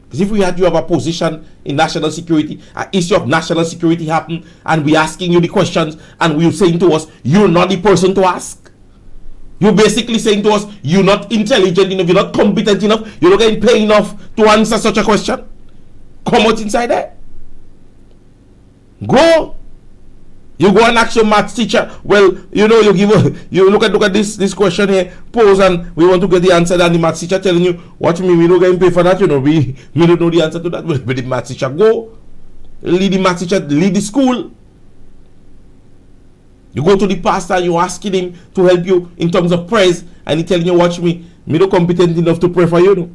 Because if we had you have a position in national security, an issue of national security happen, and we asking you the questions, and we're saying to us, you're not the person to ask. You're basically saying to us, you're not intelligent enough, you're not competent enough, you're not getting paid enough to answer such a question. Come out inside there. Go. You go and ask your maths teacher. Well, you know, you look at this question here, pose, and we want to get the answer, and the maths teacher telling you, watch me, we don't get paid for that, you know, we don't know the answer to that. But the maths teacher go. Lead the maths teacher, lead the school. You go to the pastor and you're asking him to help you in terms of prayers, and he telling you, watch me, not competent enough to pray for you. No?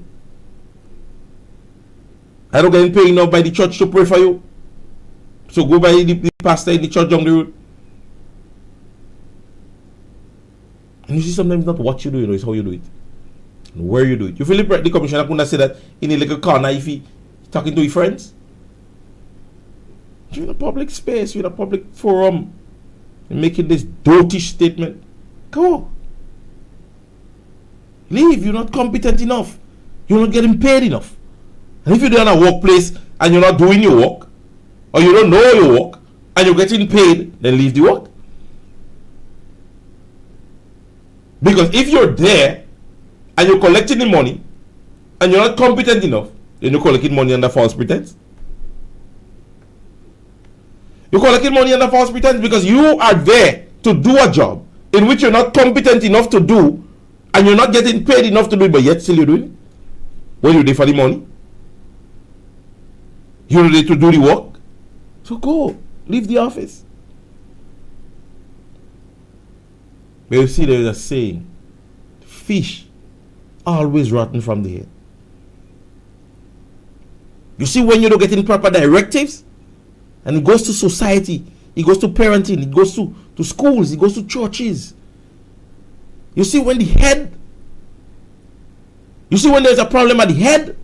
I don't get paid enough by the church to pray for you. So go by the pastor in the church on the road. And you see, sometimes not what you do, you know, it's how you do it. And where you do it. You feel the commissioner couldn't say that in a little corner if he talking to his friends. You're in a public space, you're in a public forum, and making this dotish statement. Go. Leave. You're not competent enough. You're not getting paid enough. And if you're in a workplace and you're not doing your work, or you don't know your work, and you're getting paid, then leave the work. Because if you're there, and you're collecting the money, and you're not competent enough, then you're collecting money under false pretense. You're collecting money under false pretense because you are there to do a job in which you're not competent enough to do, and you're not getting paid enough to do it, but yet still you're doing it. Well, you're there for the money. You're there to do the work. So go, leave the office. But you see, there is a saying, fish always rotten from the head. You see, when you don't get in proper directives, and it goes to society, it goes to parenting, it goes to schools, it goes to churches. You see, when there's a problem at the head,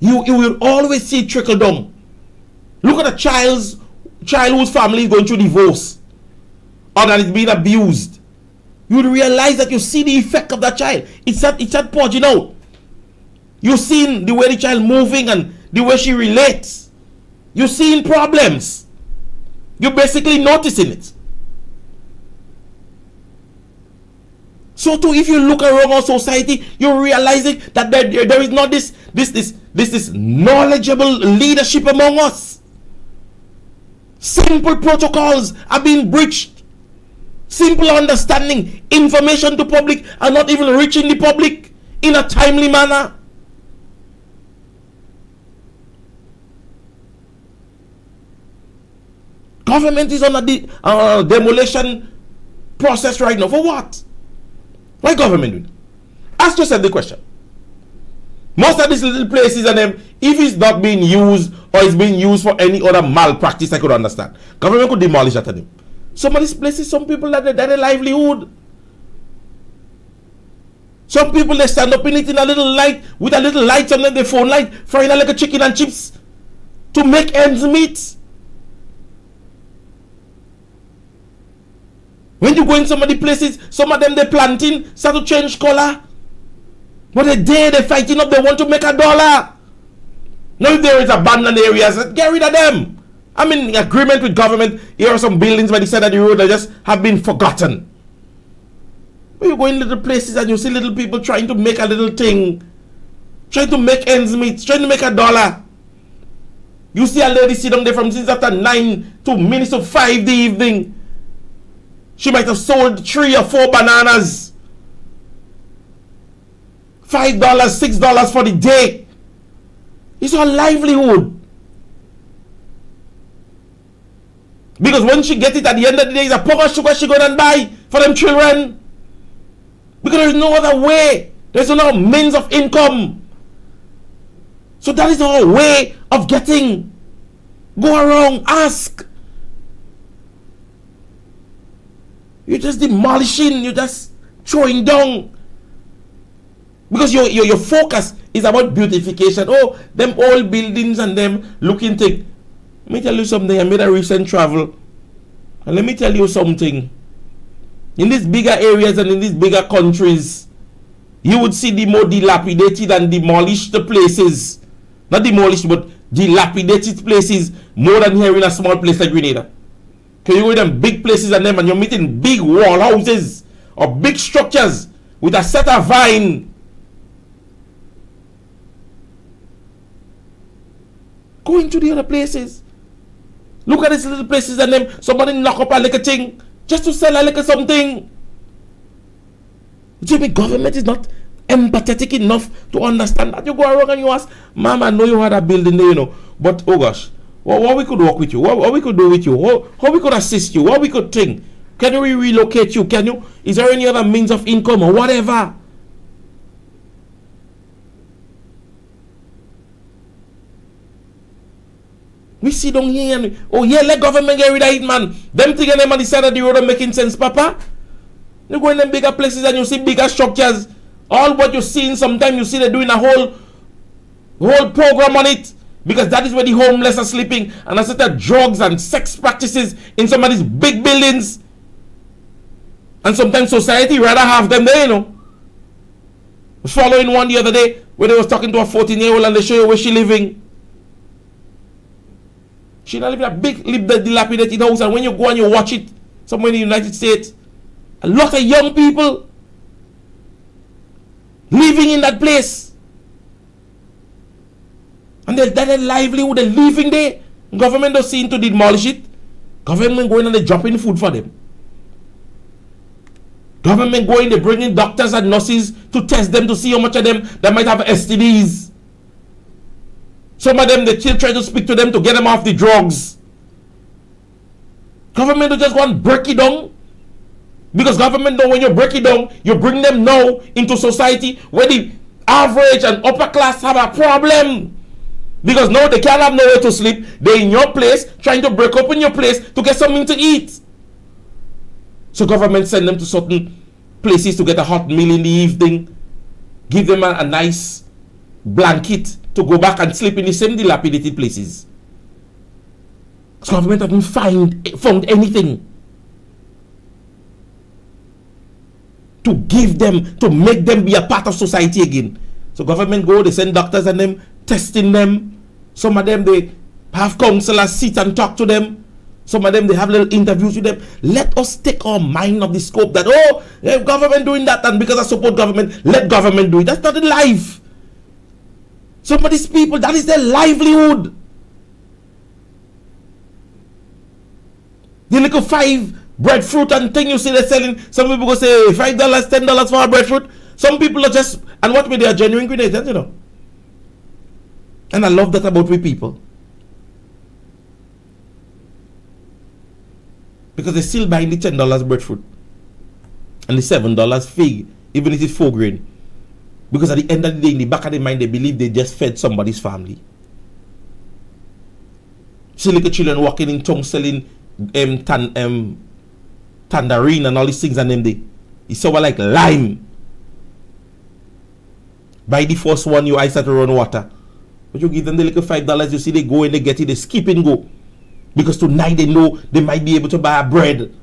you will always see it trickle down. Look at a child whose family is going through divorce, or that is being abused. You will realize that you see the effect of that child. It's that purging out. You're seeing the way the child moving and the way she relates. You're seeing problems. You're basically noticing it. So too, if you look around our society, you're realizing that there is not this knowledgeable leadership among us. Simple protocols are being breached. Simple understanding, information to public are not even reaching the public in a timely manner. Government is on a demolition process right now. For what? Why government doing? Ask yourself the question. Most of these little places and them, if it's not being used or it's being used for any other malpractice, I could understand. Government could demolish that. Some of these places, some people that their livelihood. Some people, they stand up in it in a little light, with a little light on their phone light, frying a little chicken and chips to make ends meet. When you go in some of the places, some of them they planting, start to change color. But the day they're fighting up, they want to make $1. Now if there is abandoned areas, get rid of them. I'm in agreement with government. Here are some buildings by the side of the road that just have been forgotten. When you go in little places and you see little people trying to make a little thing, trying to make ends meet, trying to make $1. You see a lady sit down there from since after 9 to minutes to 5 the evening. She might have sold 3 or 4 bananas. $5, $6 for the day. It's her livelihood. Because when she gets it at the end of the day, it's a poker sugar she go and buy for them children. Because there's no other way. There's no means of income. So that is our way of getting. Go around, ask. You're just demolishing, you're just throwing down. Because your focus is about beautification. Oh, them old buildings and them looking thick. Let me tell you something. I made a recent travel. And let me tell you something. In these bigger areas and in these bigger countries, you would see the more dilapidated and demolished places. Not demolished, but dilapidated places more than here in a small place like Grenada. Can you go to them big places and them and you're meeting big wall houses or big structures with a set of vine. Go into the other places. Look at these little places and them somebody knock up a little thing just to sell a little something. The government is not empathetic enough to understand that. You go around and you ask, Mama, I know you had a building there, you know, but oh gosh, what we could work with you, what we could do with you, how we could assist you, what we could think. Can we relocate you? Can you? Is there any other means of income or whatever? We sit down here and oh yeah, let government get rid of it, man. Them thinking them on the side of the road are making sense, Papa. You go in them bigger places and you see bigger structures. All what you're seeing, sometimes you see they're doing a whole program on it. Because that is where the homeless are sleeping. And I said that drugs and sex practices in some of these big buildings. And sometimes society rather have them there, you know. I was following one the other day where they was talking to a 14-year-old and they show you where she living. She not living in a big dilapidated house, and when you go and you watch it somewhere in the United States, a lot of young people living in that place. And their livelihood, they're living there. Government don't seem to demolish it. Government going and they dropping food for them. Government going, they bringing doctors and nurses to test them to see how much of them that might have STDs. Some of them, they still try to speak to them to get them off the drugs. Government don't just want to break it down. Because government know when you break it down, you bring them now into society where the average and upper class have a problem. Because now they can't have nowhere to sleep. They're in your place, trying to break up in your place to get something to eat. So government send them to certain places to get a hot meal in the evening. Give them a nice blanket to go back and sleep in the same dilapidated places. So government haven't found anything to give them, to make them be a part of society again. So government go, they send doctors and them, testing them. Some of them, they have counselors sit and talk to them. Some of them, they have little interviews with them. Let us take our mind of the scope that, oh, government doing that, and because I support government, let government do it. That's not the life. Some of these people, that is their livelihood. The little 5 breadfruit and thing you see they're selling. Some people go say $5, $10 for a breadfruit. Some people are just, and what me, they are genuine Grenadians, you know. And I love that about we people. Because they still buying the $10 breadfruit and the $7 fig, even if it's 4 grain. Because at the end of the day, in the back of their mind, they believe they just fed somebody's family. See little children walking in tongue selling tangerine and all these things, and then they sour like lime. By the first one, your eyes start to run water. But you give them the little $5, you see they go and they get it, they skip and go. Because tonight they know they might be able to buy a bread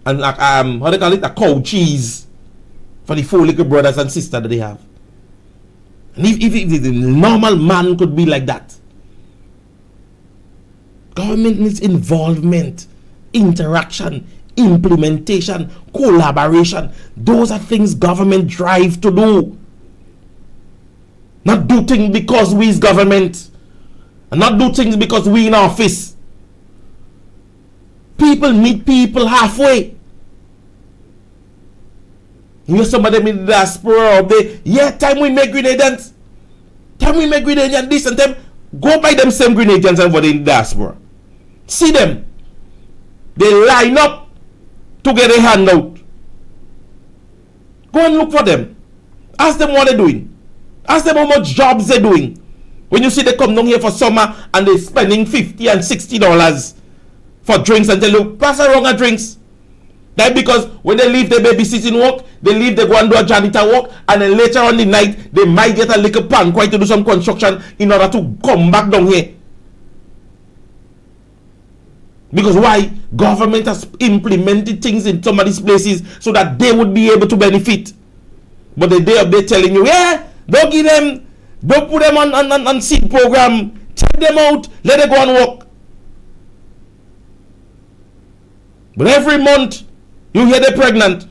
and like how they call it, a cow cheese for the 4 little brothers and sisters that they have. And if the normal man could be like that, government needs involvement, interaction, implementation, collaboration. Those are things government drive to do. Not do things because we is government, and not do things because we in office. People meet people halfway. You know, some of them in the diaspora up there, yeah, time we make Grenadians. Time we make Grenadians this and them. Go buy them same Grenadians and what in the diaspora. See them. They line up to get a handout. Go and look for them. Ask them what they're doing. Ask them how much jobs they're doing. When you see they come down here for summer and they're spending $50 and $60 for drinks and tell you, pass around our drinks. That's because when they leave the babysitting work, they leave, they go and do a janitor work, and then later on the night, they might get a little panquite to do some construction in order to come back down here. Because why? Government has implemented things in some of these places so that they would be able to benefit. But the day of they telling you, yeah, don't give them, don't put them on seed program, check them out, let them go and work. But every month, you hear they're pregnant.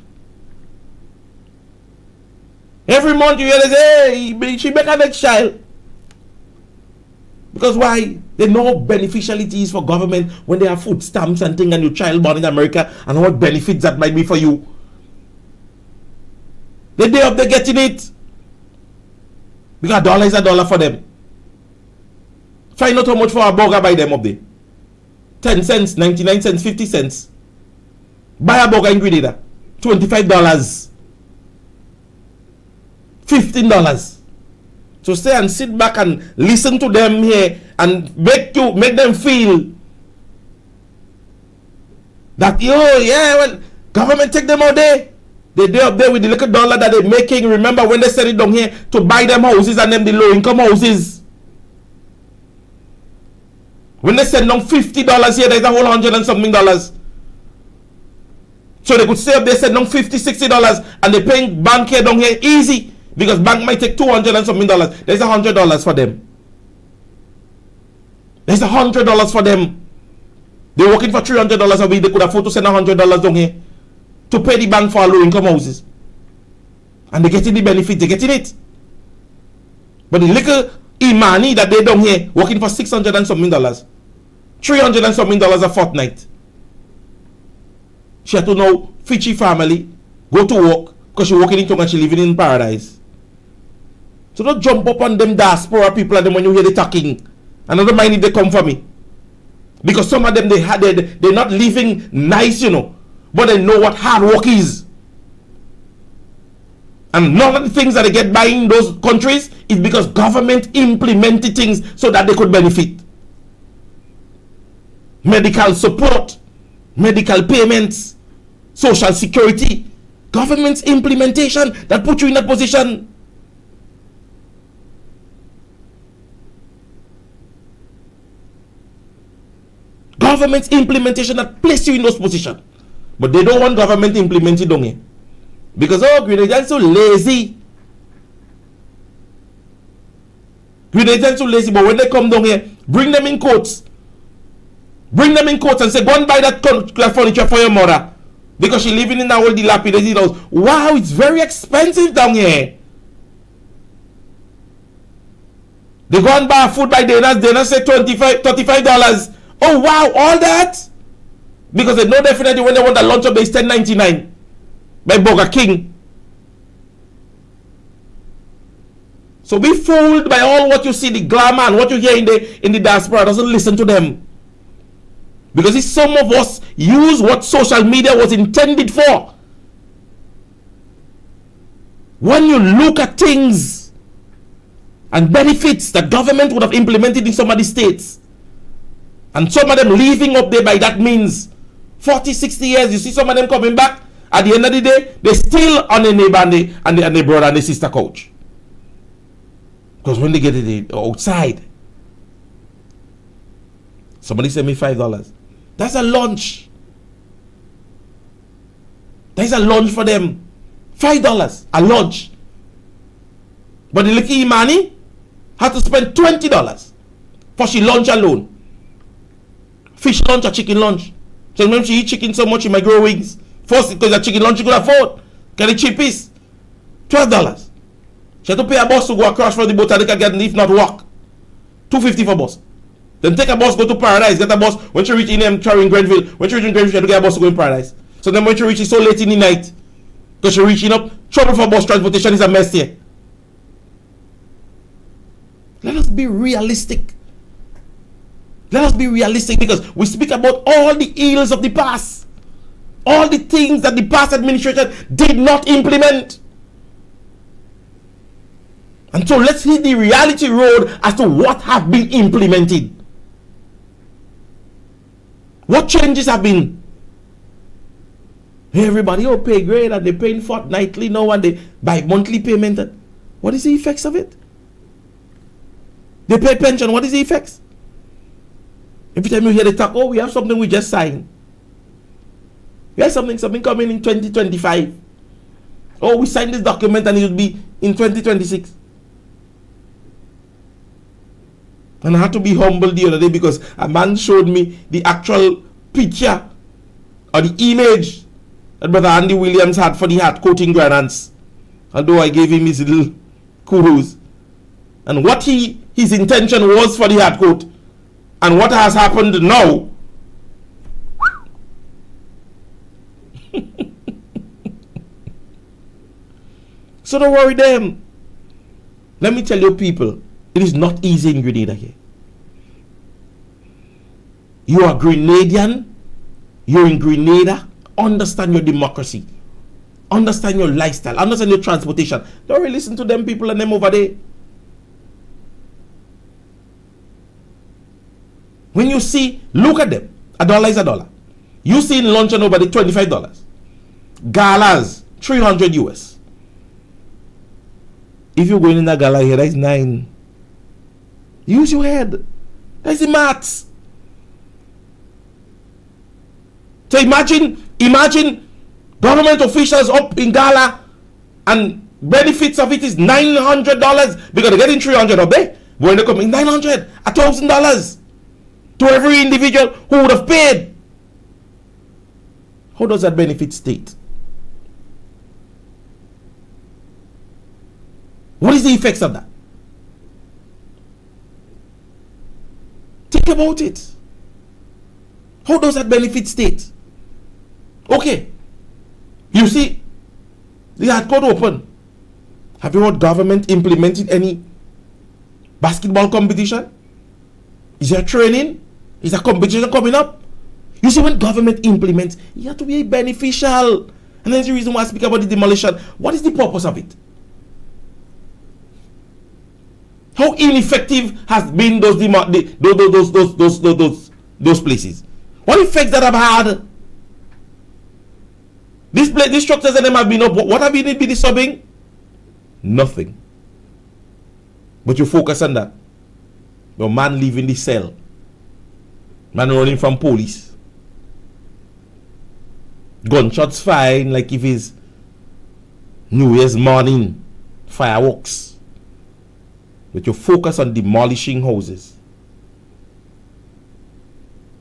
Every month you hear they say, hey, she make a next child. Because why? They know beneficialities for government when they have food stamps and things and your child born in America and what benefits that might be for you. The day of they getting it. Because $1 is $1 for them. Find out how much for a burger by them up there. 10 cents, 99 cents, 50 cents. Buy a burger in Grenada. $25. $15. So stay and sit back and listen to them here and make them feel that, oh yeah, well, government take them out there. They up there with the little dollar that they're making. Remember when they send it down here to buy them houses and them the low income houses. When they send down $50 here, there's a whole $100 and something. So they could stay up there, send down $50, $60 and they're paying bank here down here easy. Because bank might take $200 and something. There's $100 for them. There's $100 for them. They're working for $300 a week. They could afford to send $100 down here to pay the bank for low income houses. And they're getting the benefit. They're getting it. But the little Imani that they down here working for $600 and something, $300 and something a fortnight. She had to now feed her family, go to work, because she's working in Tonga and she's living in paradise. So don't jump up on them diaspora people and them when you hear they talking. And I don't mind if they come for me. Because some of them, they're not living nice, you know. But they know what hard work is. And none of the things that they get by in those countries is because government implemented things so that they could benefit. Medical support, medical payments, social security. Government's implementation that put you in that position. Government's implementation that place you in those positions. But they don't want government implemented down here. Because, oh, Grenadians so lazy. Grenadians so lazy, but when they come down here, bring them in coats. Bring them in coats and say, go and buy that furniture for your mother. Because she's living in that old dilapidated house. Wow, it's very expensive down here. They go and buy food by dinner say $35. Oh wow, all that? Because they know definitely when they want a lunch up, it's $10.99 by Burger King. So be fooled by all what you see, the glamour and what you hear in the diaspora. Doesn't listen to them. Because if some of us use what social media was intended for. When you look at things and benefits that government would have implemented in some of the states, and some of them leaving up there by that means 40, 60 years, you see some of them coming back. At the end of the day, they're still on the neighbor and the brother and the sister couch. Because when they get it outside, somebody sent me $5. That's a lunch. That's a lunch for them. $5, a lunch. But the little Imani had to spend $20 for she lunch alone. Fish lunch or chicken lunch. So when she eat chicken so much, she might grow wings. First, because the chicken lunch she could afford. Get the cheapest. $12. She had to pay a bus to go across from the boat and they can get, if not walk. $2.50 for bus. Then take a bus, go to Paradise, get a bus. When she reach in Grenville, when she reach in Grenville, she had to get a bus to go in Paradise. So then when she reach, it's so late in the night. Because she reaching up, trouble for bus transportation is a mess here. Let us be realistic. Let us be realistic, because we speak about all the ills of the past. All the things that the past administration did not implement. And so let's hit the reality road as to what have been implemented. What changes have been? Everybody pay grade and they're paying fortnightly now and they by monthly payment. What is the effects of it? They pay pension. What is the effects? Every time you hear the talk, oh, we have something we just signed. We have something coming in 2025. Oh, we signed this document and it will be in 2026. And I had to be humble the other day because a man showed me the actual picture or the image that Brother Andy Williams had for the hat coating grants. Although I gave him his little kudos. And what his intention was for the hat coat and what has happened now. So don't worry them. Let me tell you people, it is not easy in Grenada here. You are Grenadian, you're in Grenada, understand your democracy, understand your lifestyle, understand your transportation. Don't really listen to them people and them over there. When you see, look at them. $1 is $1. You see in lunch and over there $25. Galas, $300 US. If you're going in a gala here, that is 9. Use your head. That's the maths. So imagine government officials up in gala and benefits of it is $900 because they're getting $300 up there. When they come in $900, $1,000 to every individual who would have paid. How does that benefit state? What is the effects of that? Think about it. How does that benefit state? Okay. You see, the hard court open. Have you heard government implementing any basketball competition? Is there training? Is there competition coming up? You see, when government implements, you have to be beneficial. And that's the reason why I speak about the demolition. What is the purpose of it? How ineffective has been those places? What effects that have had? These structures and them have been up. What have been disturbing? Nothing. But you focus on that. Your man leaving the cell. Man running from police. Gunshots firing like if it's New Year's morning. Fireworks. But you focus on demolishing houses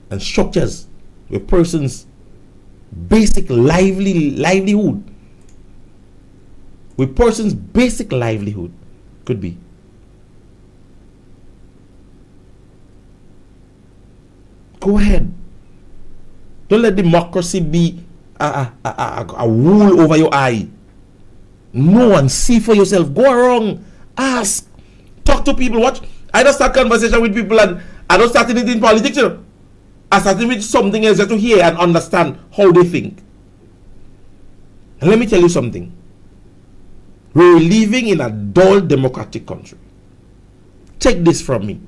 and structures where persons' basic livelihood, where persons' basic livelihood could be. Go ahead. Don't let democracy be a wool over your eye. Know and see for yourself. Go around, ask. Talk to people. Watch. I don't start conversation with people and I don't start anything in politics. You know? I started with something else just to hear and understand how they think. And let me tell you something. We're living in a dull democratic country. Take this from me.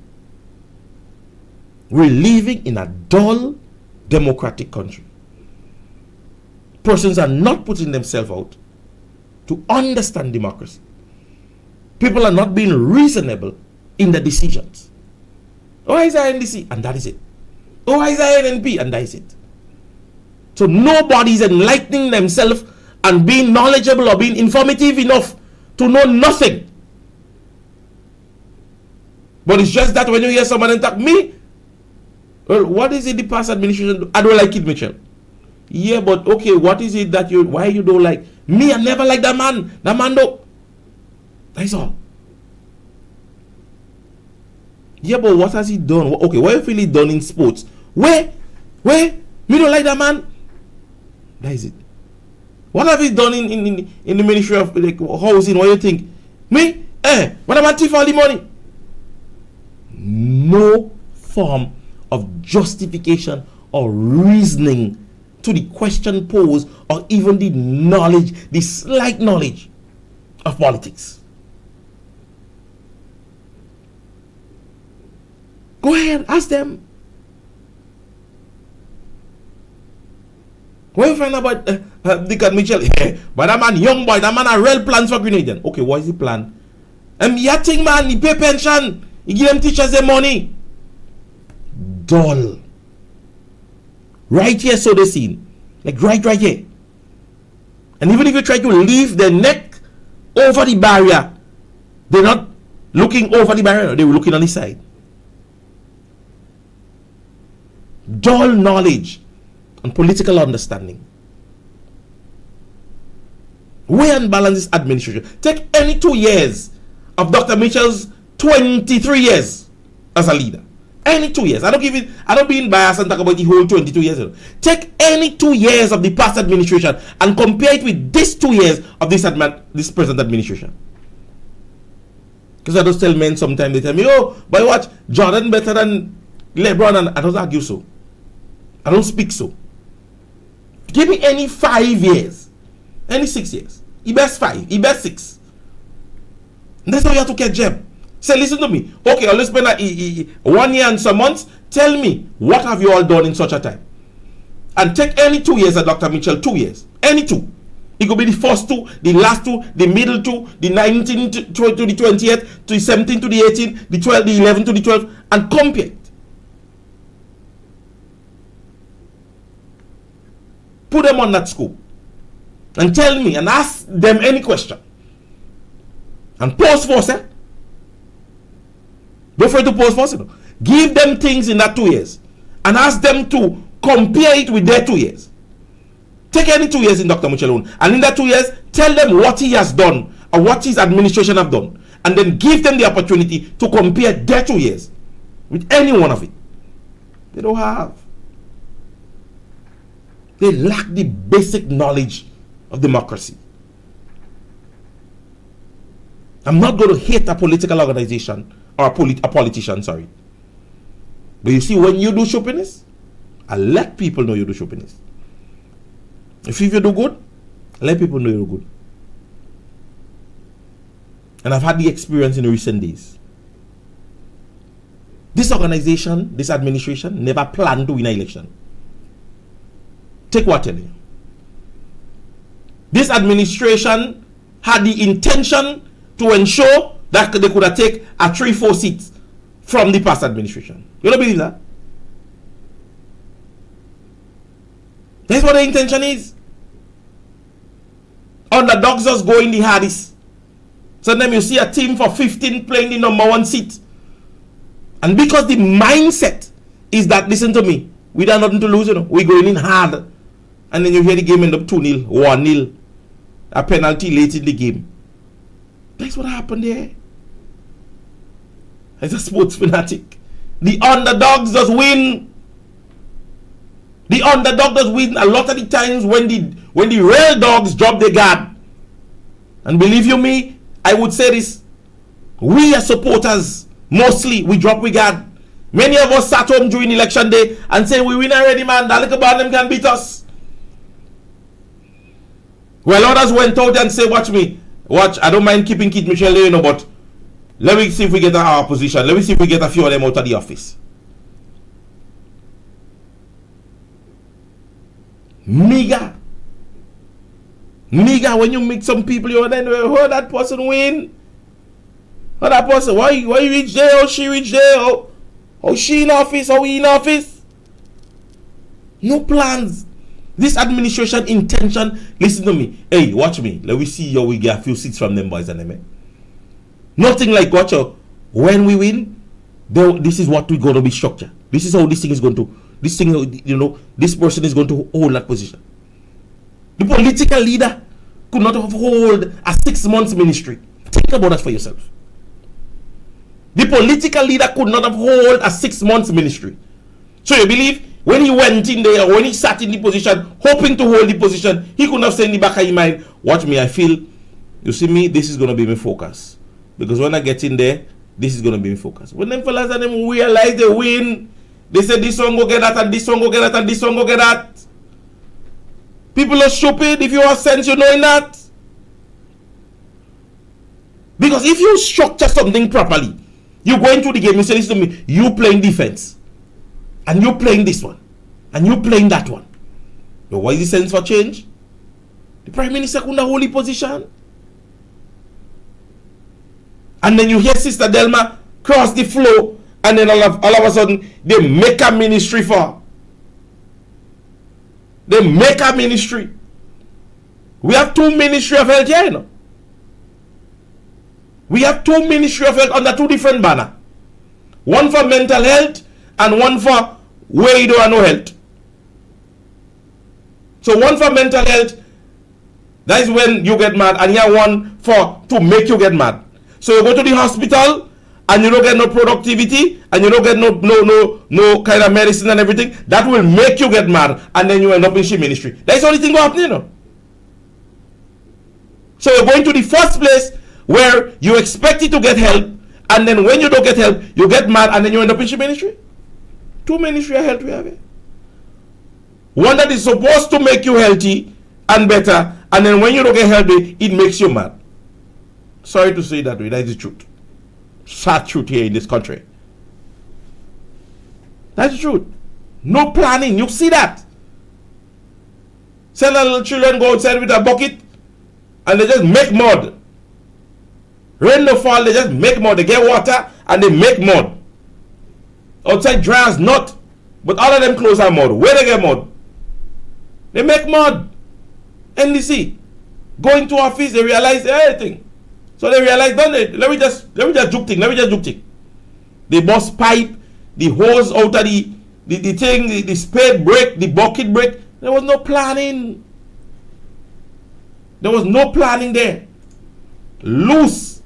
We're living in a dull democratic country. Persons are not putting themselves out to understand democracy. People are not being reasonable in the decisions. Oh, is NDC? And that is it. Oh, is NNP? And that is it. So nobody is enlightening themselves and being knowledgeable or being informative enough to know nothing. But it's just that when you hear someone talk, me, well, what is it the past administration do? I don't like it, Mitchell. Yeah, but okay, what is it that why you don't like? Me, I never like that man. That man though. That's all. Yeah, but what has he done? Okay, what have he done in sports? Where? Me don't like that man. That is it. What have he done in the Ministry of like, Housing? What do you think? Me? What am I thief all the money? No form of justification or reasoning to the question posed or even the knowledge, the slight knowledge of politics. Go ahead, ask them. When you find out about Dick and Mitchell, but that man, young boy, that man have real plans for Grenadian. Okay, what is the plan? Yachting man, he pay pension. He give them teachers their money. Dull. Right here, so they seen. Like right here. And even if you try to leave their neck over the barrier, they're not looking over the barrier, they were looking on the side. Dull knowledge and political understanding. Weigh and balance this administration. Take any 2 years of Dr. Mitchell's 23 years as a leader. Any 2 years. I don't being biased and talk about the whole 22 years. Take any 2 years of the past administration and compare it with this 2 years of this present administration. Because I just tell men sometimes, they tell me, oh, but watch, Jordan better than LeBron, and I don't argue so. I don't speak so. Give me any 5 years, any 6 years. He best 5, he best 6. And that's how you have to get Jeb. Say, listen to me. Okay, I'll spend 1 year and some months. Tell me, what have you all done in such a time? And take any 2 years at Dr. Mitchell, 2 years. Any 2. It could be the first 2, the last 2, the middle 2, the 19 to the 20th, to the 17 to the 18, the 12, the 11 to the 12, and compare it. Put them on that scope. And tell me, and ask them any question. And pause first, eh? Don't afraid to pause first, you know. Give them things in that 2 years and ask them to compare it with their 2 years. Take any 2 years in Dr. Mitchell, and in that 2 years, tell them what he has done or what his administration have done, and then give them the opportunity to compare their 2 years with any one of it. They don't have. They lack the basic knowledge of democracy. I'm not going to hate a political organization or a politician, sorry. But you see, when you do shoppiness, I let people know you do shoppiness. If you do good, let people know you do good. And I've had the experience in recent days. This organization, this administration, never planned to win an election. Take what I tell you. This administration had the intention to ensure that they could have taken a 3-4 seats from the past administration. You don't believe that? That's what the intention is. Underdogs just go in the hardest. Sometimes you see a team for 15 playing the number 1 seat. And because the mindset is that, listen to me, we got nothing to lose, you know. We're going in hard. And then you hear the game end up 2-0, 1-0. A penalty late in the game. That's what happened there. As a sports fanatic, the underdogs just win. The underdog does win a lot of the times when the real dogs drop their guard. And believe you me, I would say this. We as supporters, mostly, we drop we guard. Many of us sat home during election day and say, we win already, man. That little band them can beat us. Well, others went out and say, watch me. Watch, I don't mind keeping Kid Michelle there, you know, but let me see if we get our position. Let me see if we get a few of them out of the office. Mega, when you meet some people, you then heard that person win. How that person, why you reach there, how she reach there, how she in office, how he in office? No plans. This administration intention, listen to me. Hey, watch me. Let me see how we get a few seats from them boys and them. Nothing like, watch out. When we win, this is what we're going to be structured. This is how this thing is going to, this thing, this person is going to hold that position. The political leader could not have hold a 6 months ministry. Think about that for yourself. The political leader could not have hold a 6 months ministry. So you believe when he went in there, when he sat in the position, hoping to hold the position, he could have said in the back of his mind, watch me, I feel, you see me, this is going to be my focus. Because when I get in there, this is going to be my focus. When them fellas and them realize they win, they say this one go get that, and this one go get that, and this one go get that. People are stupid. If you have sense, you knowing that. Because if you structure something properly, you go into the game, you say, listen to me, you playing defense. And you playing this one. And you playing that one. But what is the sense for change? The Prime Minister couldn't hold the position. And then you hear Sister Delma cross the floor, and then all of a sudden, they make a ministry for. They make a ministry. We have 2 ministry of health here, you know. We have 2 ministry of health under 2 different banners. One for mental health and one for where you don't have no health. So one for mental health, that is when you get mad, and here one for to make you get mad. So you go to the hospital and you don't get no productivity and you don't get no kind of medicine and everything. That will make you get mad, and then you end up in she ministry. That's the only thing going to happen, you know. So you're going to the first place where you expect it to get help, and then when you don't get help, you get mad, and then you end up in she ministry. 2 ministry of health we have here. One that is supposed to make you healthy and better, and then when you don't get healthy, it makes you mad. Sorry to say that way, that is the truth. Sad truth here in this country. That's the truth. No planning, you see that. Send little children go outside with a bucket and they just make mud. Rain no fall, they just make mud. They get water and they make mud. Outside dry as not, but all of them clothes are mud. Where they get mud? They make mud. NDC. Go into office, they realize everything. So they realize, don't they? Let me just juke thing. They bust pipe, the hose out of the thing, the spade break, the bucket break. There was no planning. There was no planning there. Loose.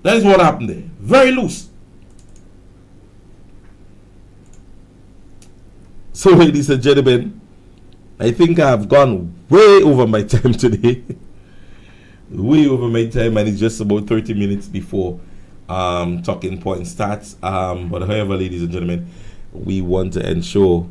That is what happened there. Very loose. So, ladies and gentlemen, I think I've gone way over my time today. Way over my time, and it's just about 30 minutes before talking point starts. But however, ladies and gentlemen, we want to ensure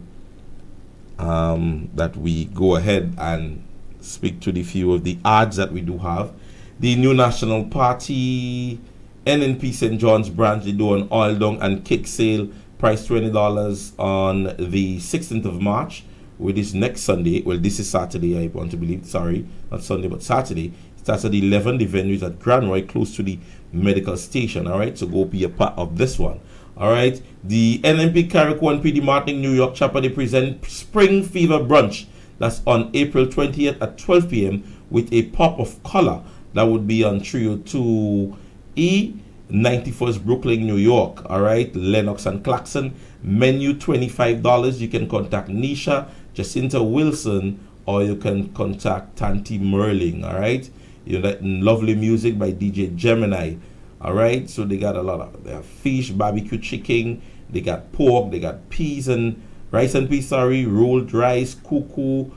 that we go ahead and speak to the few of the ads that we do have. The New National Party, NNP St. John's branch, they do an oil dung and cake sale, price $20 on the 16th of March, which is next Sunday. Well, this is Saturday, I want to believe. Sorry, not Sunday, but Saturday. Starts at 11. The venue is at Grand Roy, close to the medical station. All right, so go be a part of this one. All right, the NMP Carriacou and PD Martin New York chapter, they present Spring Fever Brunch. That's on April 20th at 12 p.m. with a pop of color. That would be on 302E 91st Brooklyn, New York. All right, Lennox and Claxon. Menu $25. You can contact Nisha, Jacinta Wilson, or you can contact Tanti Merling. All right. You know, that lovely music by DJ Gemini. All right, so they got a lot of, they have fish, barbecue chicken, they got pork, they got peas and rice and peas, rolled rice, kuku,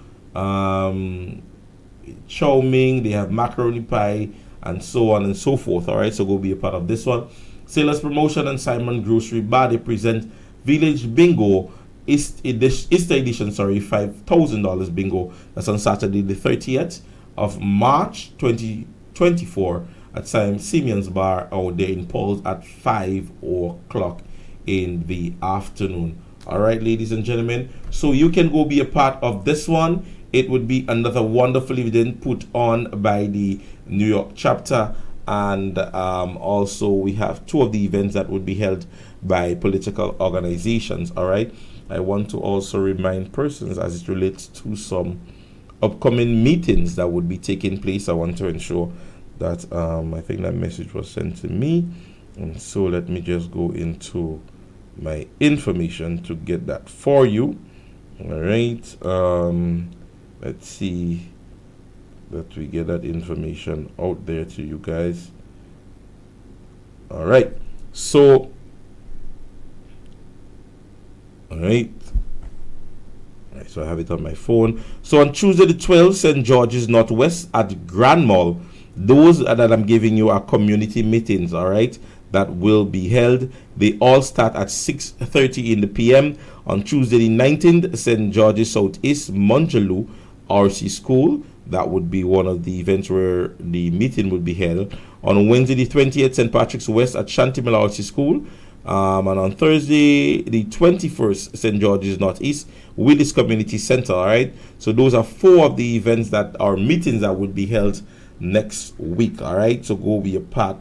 chow mein, they have macaroni pie, and so on and so forth. All right, so go be a part of this one. Sailors Promotion and Simon Grocery Bar, they present Village Bingo Easter Edition, $5,000 bingo. That's on Saturday the 30th of March 2024 at Simeon's Bar out there in Paul's at 5 o'clock in the afternoon. All right, ladies and gentlemen, so you can go be a part of this one. It would be another wonderful event put on by the New York chapter, and also we have 2 of the events that would be held by political organizations. All right, I want to also remind persons as it relates to some upcoming meetings that would be taking place. I want to ensure that I think that message was sent to me, and so let me just go into my information to get that for you. All right, let's see that we get that information out there to you guys. All right, so so I have it on my phone. So on Tuesday the 12th, St. George's Northwest at Grand Mall, those that I'm giving you are community meetings, all right, that will be held. They all start at 6:30 in the PM. On Tuesday the 19th, St. George's Southeast Monjaloo RC School, that would be one of the events where the meeting would be held. On Wednesday the 20th, St. Patrick's West at Shantimel RC School. And on Thursday the 21st, St. George's Northeast Willis Community Center. All right, so those are 4 of the events that are meetings that would be held next week. All right, so go be a part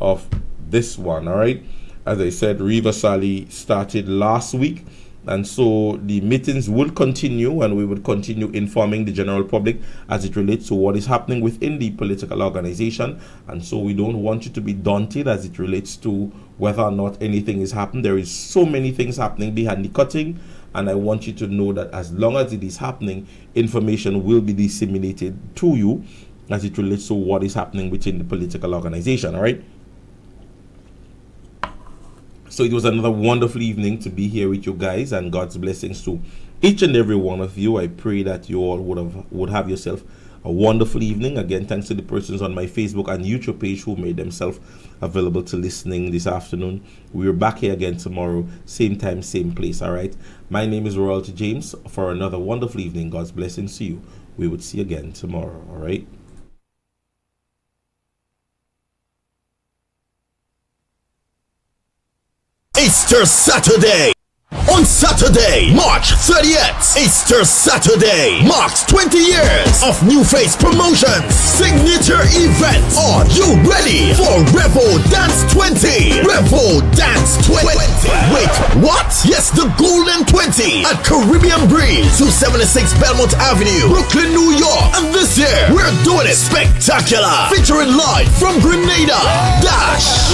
of this one. All right, as I said, River Sally started last week, and so the meetings will continue, and we will continue informing the general public as it relates to what is happening within the political organization. And so we don't want you to be daunted as it relates to whether or not anything is happening. There is so many things happening behind the curtain, and I want you to know that as long as it is happening, information will be disseminated to you as it relates to what is happening within the political organization. All right, so it was another wonderful evening to be here with you guys, and God's blessings to each and every one of you. I pray that you all would have yourself a wonderful evening. Again, thanks to the persons on my Facebook and YouTube page who made themselves available to listening this afternoon. We're back here again tomorrow, same time, same place. All right, my name is Royalty James. For another wonderful evening, God's blessings to you. We would see you again tomorrow. All right. Easter Saturday. On Saturday, March 30th, Easter Saturday marks 20 years of New Face Promotions signature event. Are you ready for Revo Dance 20? Revo Dance 20. Wait, what? Yes, the Golden 20 at Caribbean Breeze, 276 Belmont Avenue, Brooklyn, New York. And this year, we're doing it spectacular, featuring live from Grenada, Dash,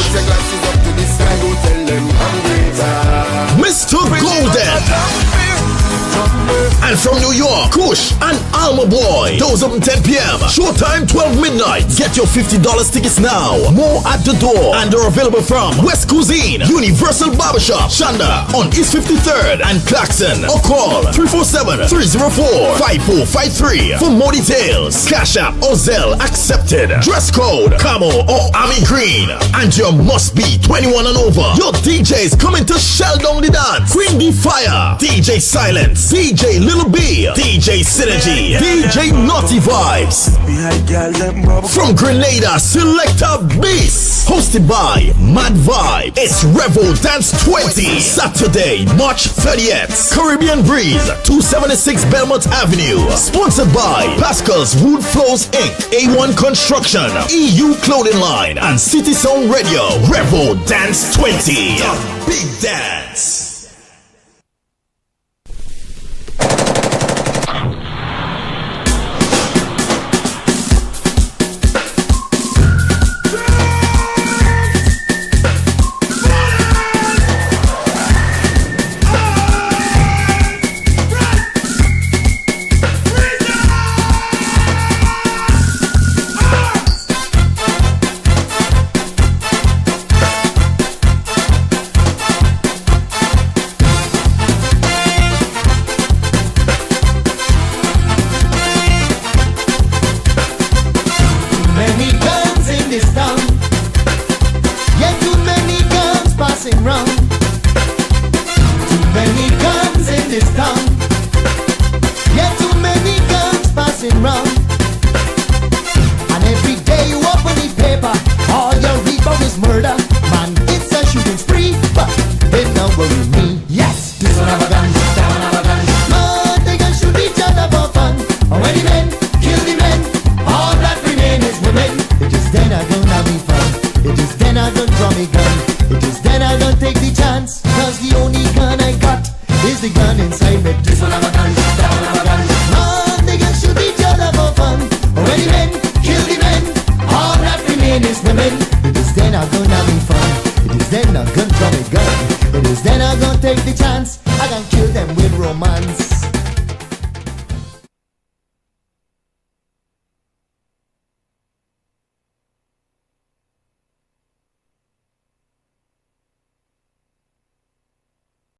Mr. Golden, and from New York, Kush and Alma Boy. Those open 10 p.m. Showtime 12 midnight. Get your $50 tickets now. More at the door, and they're available from West Cuisine, Universal Barbershop, Shanda on East 53rd and Claxon. Or call 347-304-5453 for more details. Cash App or Zelle accepted. Dress code Camo or Army Green, and you must be 21 and over. Your DJs coming to shell down the dance. Queen D Fire, DJ Silence, DJ Little B, DJ Synergy, DJ Naughty Vibes. From Grenada, Selector Beast. Hosted by Mad Vibe. It's Revo Dance 20. Saturday, March 30th. Caribbean Breeze, 276 Belmont Avenue. Sponsored by Pascal's Wood Flows Inc., A1 Construction, EU Clothing Line, and City Sound Radio. Revo Dance 20. A big dance.